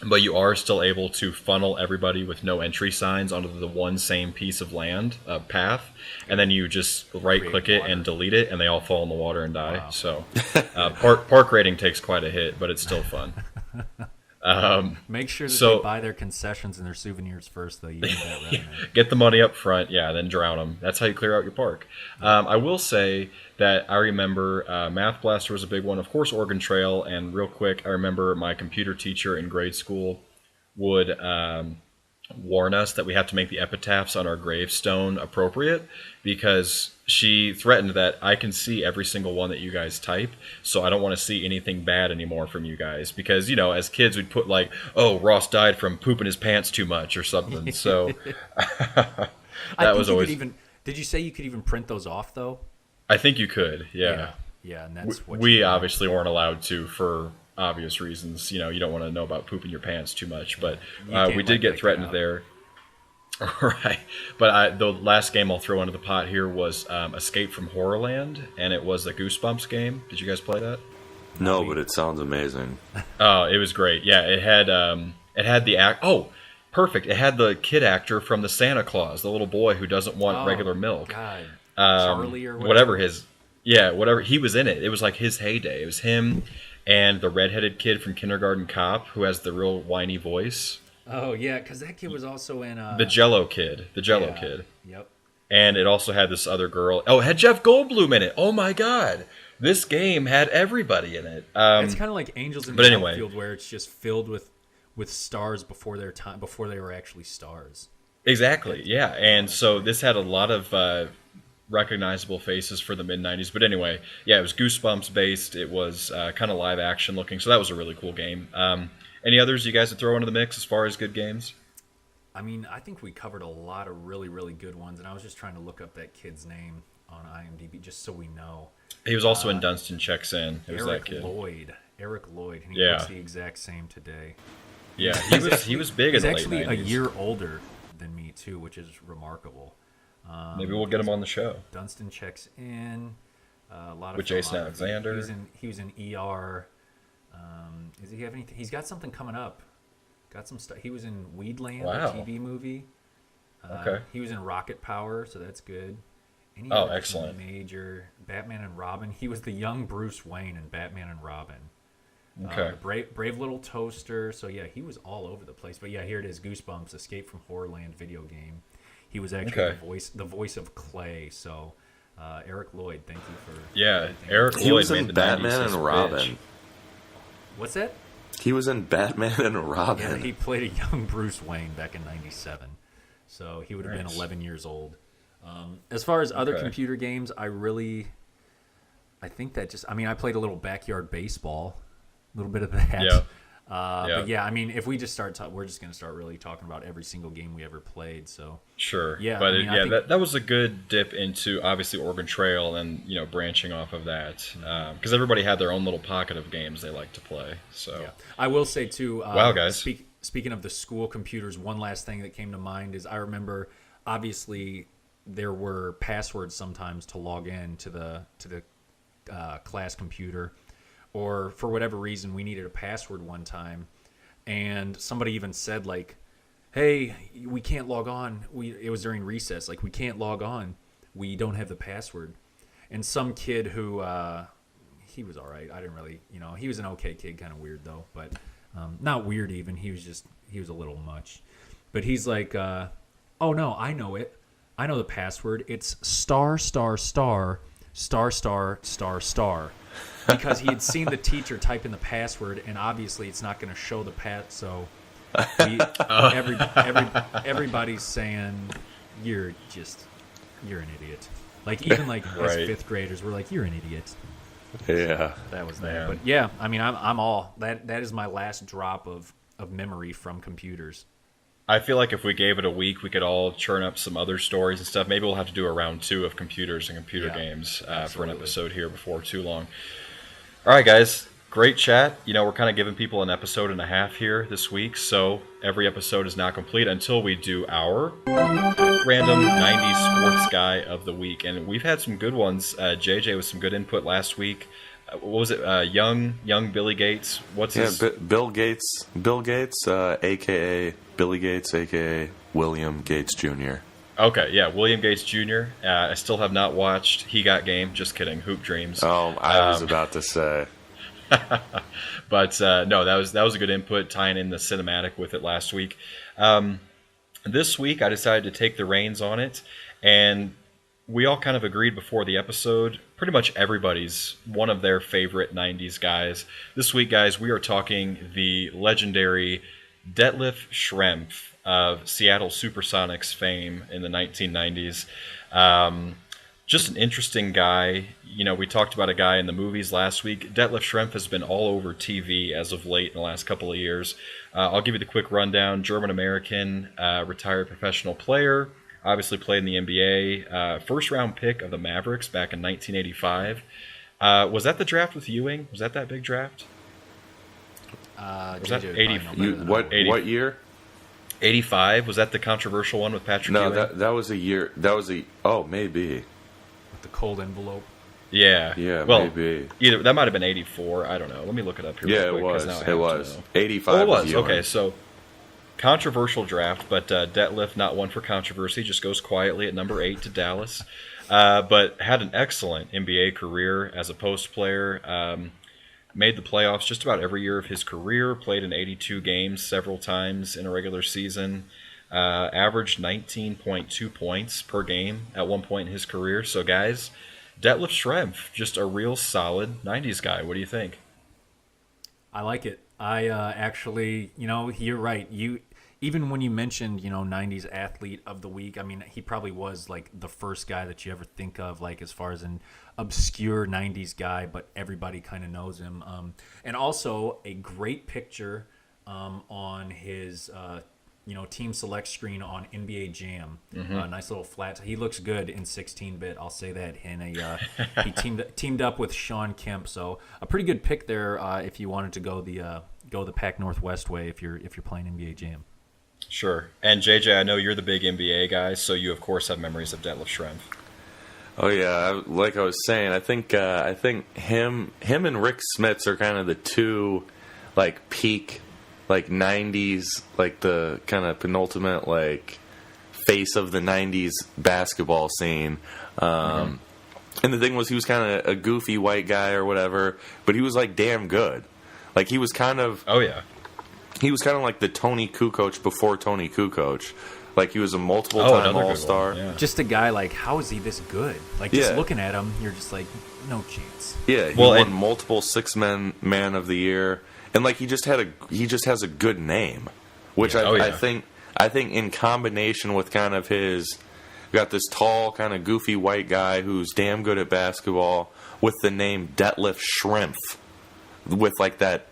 But you are still able to funnel everybody with no entry signs onto the one same piece of land, path, and then you just right-click it and delete it, and they all fall in the water and die. Wow. So park rating takes quite a hit, but it's still fun. Make sure that they buy their concessions and their souvenirs first, though. You need that revenue. Get the money up front, then drown them. That's how you clear out your park. I will say that I remember Math Blaster was a big one. Of course, Oregon Trail, and real quick, I remember my computer teacher in grade school would warn us that we have to make the epitaphs on our gravestone appropriate, because she threatened that I can see every single one that you guys type, so I don't want to see anything bad anymore from you guys, because as kids we'd put like, oh, Ross died from pooping his pants too much or something. So that was always. Did you say you could even print those off though? I think you could. Yeah, and that's what we obviously weren't allowed to for obvious reasons. You don't want to know about pooping your pants too much, but we did get threatened there. Right, but the last game I'll throw into the pot here was Escape from Horrorland, and it was a Goosebumps game. Did you guys play that? No, but it sounds amazing. Oh, it was great. Yeah, it had the act. Oh, perfect! It had the kid actor from the Santa Claus, the little boy who doesn't want regular milk. God, Charlie or whatever whatever he was in it. It was like his heyday. It was him and the redheaded kid from Kindergarten Cop who has the real whiny voice. Oh yeah, because that kid was also in the Jello kid. Kid. Yep. And it also had this other girl. Oh, it had Jeff Goldblum in it. Oh my God, this game had everybody in it. It's kind of like Angels in the Outfield, where it's just filled with stars before their time, before they were actually stars. Exactly. Yeah, and so this had a lot of recognizable faces for the mid-90s. But anyway, yeah, it was Goosebumps based. It was kind of live action looking, so that was a really cool game. Any others you guys would throw into the mix as far as good games? I mean, I think we covered a lot of really, really good ones, and I was just trying to look up that kid's name on IMDb just so we know. He was also in Dunstan Checks In. It was that kid. Eric Lloyd, and he looks the exact same today. Yeah, he was big in the late 90s. He's actually a year older than me, too, which is remarkable. Maybe we'll get him on the show. Dunstan Checks In. A lot of with Jason Alexander. He was in ER. Does he have anything? He's got something coming up. Got some stuff. He was in Weedland, a TV movie. Okay. He was in Rocket Power, so that's good. Excellent. Major Batman and Robin. He was the young Bruce Wayne in Batman and Robin. Okay. Brave Little Toaster. So yeah, he was all over the place. But yeah, here it is: Goosebumps, Escape from Horrorland video game. He was actually the voice of Clay. So Eric Lloyd, thank you for Eric Lloyd. He was in Batman and Robin. What's that? He was in Batman and Robin. Yeah, he played a young Bruce Wayne back in '97, so he would have been 11 years old. As far as other computer games, I think that I played a little Backyard Baseball, a little bit of that. Yeah. But yeah, I mean, if we just start, we're just going to start really talking about every single game we ever played. So sure, yeah, but I think that was a good dip into obviously Oregon Trail and branching off of that because everybody had their own little pocket of games they like to play. So yeah. I will say too. Wow, guys. Speaking of the school computers, one last thing that came to mind is I remember obviously there were passwords sometimes to log in to the class computer. Or for whatever reason, we needed a password one time, and somebody even said like, "Hey, we can't log on." It was during recess. Like, we can't log on. We don't have the password. And some kid who he was all right. I didn't really, he was an okay kid, kind of weird though, but not weird even. He was a little much. But he's like, "Oh no, I know it. I know the password. It's star star star star star star star, because he had seen the teacher type in the password, and obviously it's not going to show the so everybody's saying you're an idiot. Like even like as fifth graders, we're like, you're an idiot. Yeah, that was that. But yeah, I mean, I'm all that. That is my last drop of memory from computers. I feel like if we gave it a week, we could all churn up some other stories and stuff. Maybe we'll have to do a round 2 of computers and computer games for an episode here before too long. All right, guys. Great chat. You know, we're kind of giving people an episode and a half here this week, so every episode is not complete until we do our random 90s sports guy of the week. And we've had some good ones. JJ with some good input last week. What was it? Young Billy Gates. What's his? Bill Gates, a.k.a. Billy Gates, a.k.a. William Gates Jr. Okay, yeah, William Gates Jr. I still have not watched He Got Game. Just kidding. Hoop Dreams. Oh, I was about to say. But no, that was a good input, tying in the cinematic with it last week. This week, I decided to take the reins on it, and we all kind of agreed before the episode. Pretty much everybody's one of their favorite 90s guys. This week, guys, we are talking the legendary Detlef Schrempf of Seattle Supersonics fame in the 1990s. Just an interesting guy. You know, we talked about a guy in the movies last week. Detlef Schrempf has been all over TV as of late in the last couple of years. I'll give you the quick rundown. German-American, retired professional player. Obviously played in the NBA. First-round pick of the Mavericks back in 1985. Was that the draft with Ewing? Was that big draft? Was that 80? What year? 85. Was that the controversial one with Patrick Ewing? No, that was a year. Maybe. With the cold envelope. Yeah. Well, maybe. Either that might have been 84. I don't know. Let me look it up here. Yeah, real quick, it was 85. Oh, it was. Okay, so controversial draft, but Detlef, not one for controversy, just goes quietly at number 8 to Dallas. But had an excellent NBA career as a post player. Made the playoffs just about every year of his career. Played in 82 games several times in a regular season. Averaged 19.2 points per game at one point in his career. So, guys, Detlef Schrempf, just a real solid 90s guy. What do you think? I like it. I actually, you're right. Even when you mentioned, 90s athlete of the week, I mean, he probably was like the first guy that you ever think of, like as far as an obscure 90s guy, but everybody kind of knows him. And also a great picture on his, team select screen on NBA Jam. Nice little flat. He looks good in 16-bit. I'll say that. And he teamed up with Sean Kemp. So a pretty good pick there if you wanted to go the Pac Northwest way if you're playing NBA Jam. Sure. And JJ, I know you're the big NBA guy, so you of course have memories of Detlef Schrempf. Oh yeah, like I was saying, I think him and Rick Smits are kind of the two like peak like 90s, like the kind of penultimate like face of the 90s basketball scene. And the thing was, he was kind of a goofy white guy or whatever, but he was like damn good. Like he was kind of he was kind of like the Tony Kukoc before Tony Kukoc. Like he was a multiple-time All-Star. Yeah. Just a guy like, how is he this good? Like just looking at him, you're just like, no chance. Yeah, he won multiple man of the year, and like he just has a good name, which I think in combination with kind of his, got this tall kind of goofy white guy who's damn good at basketball with the name Detlef Schrempf, with like that.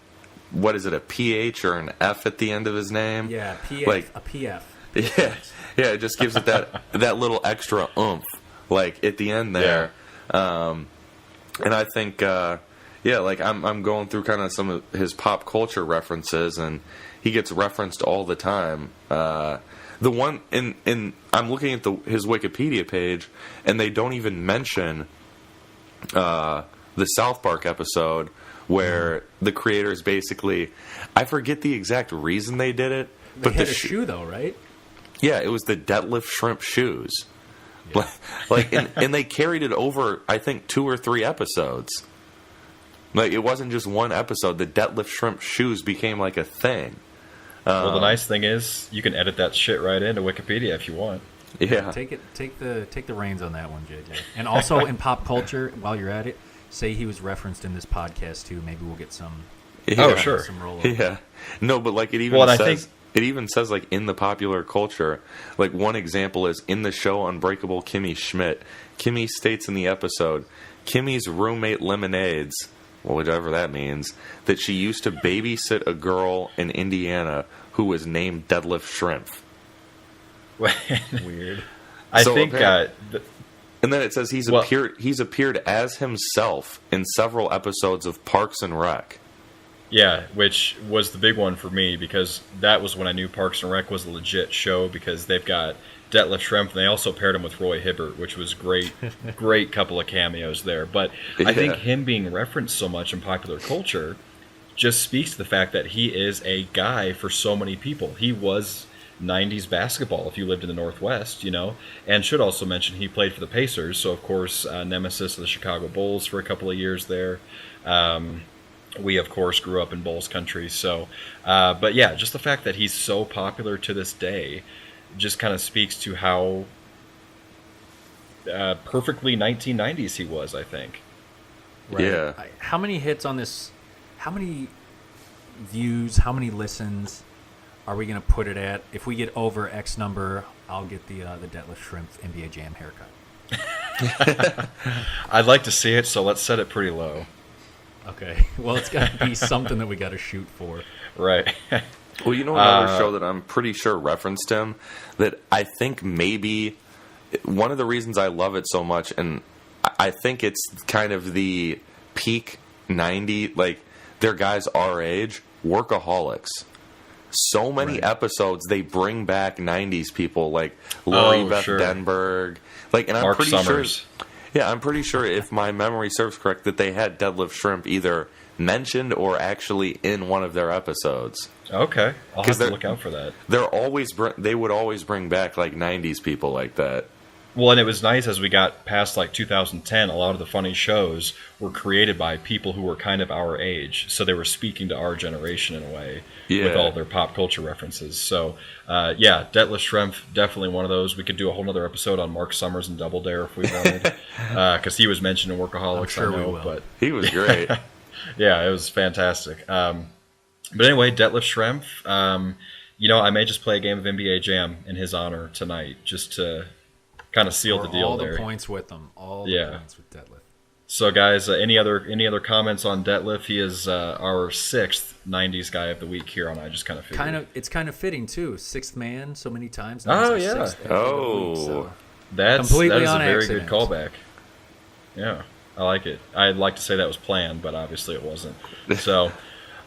What is it, a PH or an F at the end of his name? Yeah, PF, like, a PF. Yeah, it just gives it that little extra oomph, like at the end there. Yeah. And I think, like I'm going through kind of some of his pop culture references, and he gets referenced all the time. The one I'm looking at his Wikipedia page, and they don't even mention the South Park episode where the creators basically, I forget the exact reason they did it. But they had a shoe though, right? Yeah, it was the Detlef Schrempf shoes. Yeah. and they carried it over, I think, 2 or 3 episodes. Like, it wasn't just one episode. The Detlef Schrempf shoes became like a thing. Well, the nice thing is, you can edit that shit right into Wikipedia if you want. Yeah. Take the reins on that one, JJ. And also in pop culture, while you're at it, say he was referenced in this podcast too. Maybe we'll get some. Yeah. Oh, sure. Some roll Yeah. No, but like it even says like in the popular culture, like one example is in the show Unbreakable Kimmy Schmidt. Kimmy states in the episode, Kimmy's roommate Lemonades, well, whatever that means, that she used to babysit a girl in Indiana who was named Deadlift Shrimp. Weird. I think. And then it says he's appeared as himself in several episodes of Parks and Rec. Yeah, which was the big one for me because that was when I knew Parks and Rec was a legit show because they've got Detlef Schrempf and they also paired him with Roy Hibbert, which was great, great couple of cameos there. But I think him being referenced so much in popular culture just speaks to the fact that he is a guy for so many people. He was 90s basketball if you lived in the Northwest, and should also mention he played for the Pacers, so of course nemesis of the Chicago Bulls for a couple of years there. We of course grew up in Bulls country, so but yeah, just the fact that he's so popular to this day just kind of speaks to how perfectly 1990s he was, I think. Right. Yeah. How many hits on this? How many views? How many listens are we going to put it at? If we get over X number, I'll get the Detlef Schrempf NBA Jam haircut. I'd like to see it, so let's set it pretty low. Okay. Well, it's got to be something that we got to shoot for. Right. Well, another show that I'm pretty sure referenced him, that I think maybe one of the reasons I love it so much, and I think it's kind of the peak 90, like, they're guys our age, Workaholics. So many episodes, they bring back 90s people, like Lori Beth Denberg. Like, and Mark Summers. Sure... Yeah, I'm pretty sure, if my memory serves correct, that they had Deadlift Shrimp either mentioned or actually in one of their episodes. Okay, I'll have to look out for that. They would always bring back like 90s people like that. Well, and it was nice as we got past like 2010, a lot of the funny shows were created by people who were kind of our age. So they were speaking to our generation in a way with all their pop culture references. So, yeah, Detlef Schrempf, definitely one of those. We could do a whole other episode on Mark Summers and Double Dare if we wanted, because he was mentioned in Workaholics. I'm sure we will. But he was great. Yeah, it was fantastic. But anyway, Detlef Schrempf, I may just play a game of NBA Jam in his honor tonight just to kind of seal the deal there. All the points with him. All the points with Detlef. So, guys, any other comments on Detlef? He is our sixth 90s guy of the week here on I Just Kind of Figured. It's kind of fitting, too. Sixth man so many times. Oh, yeah. That's a very good callback. Yeah, I like it. I'd like to say that was planned, but obviously it wasn't. So...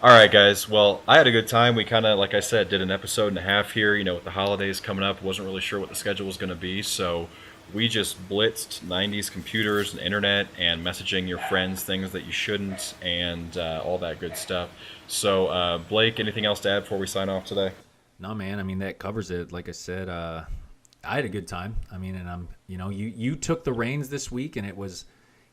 All right, guys. Well, I had a good time. We kind of, like I said, did an episode and a half here. With the holidays coming up, wasn't really sure what the schedule was going to be. So we just blitzed 90s computers and internet and messaging your friends things that you shouldn't and all that good stuff. So, Blake, anything else to add before we sign off today? No, man. I mean, that covers it. Like I said, I had a good time. I mean, and I'm, you took the reins this week, and it was...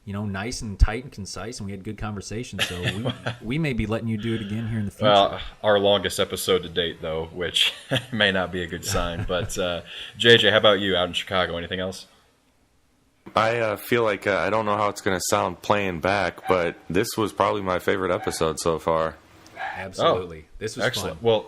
nice and tight and concise, and we had good conversations. So we may be letting you do it again here in the future. Well, our longest episode to date, though, which may not be a good sign. But JJ, how about you out in Chicago? Anything else? I feel like I don't know how it's going to sound playing back, but this was probably my favorite episode so far. Absolutely. This was excellent. Fun. Well,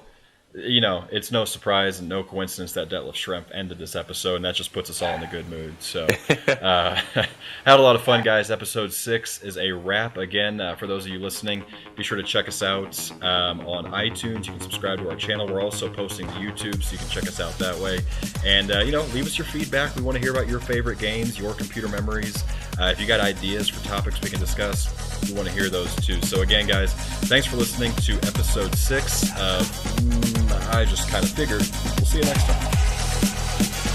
it's no surprise and no coincidence that Detlef Schrempf ended this episode, and that just puts us all in a good mood. So, had a lot of fun, guys. Episode 6 is a wrap. Again, for those of you listening, be sure to check us out on iTunes. You can subscribe to our channel. We're also posting to YouTube, so you can check us out that way. And, leave us your feedback. We want to hear about your favorite games, your computer memories. If you got ideas for topics we can discuss, we want to hear those too. So, again, guys, thanks for listening to episode 6 of I Just Kind of Figured. We'll see you next time.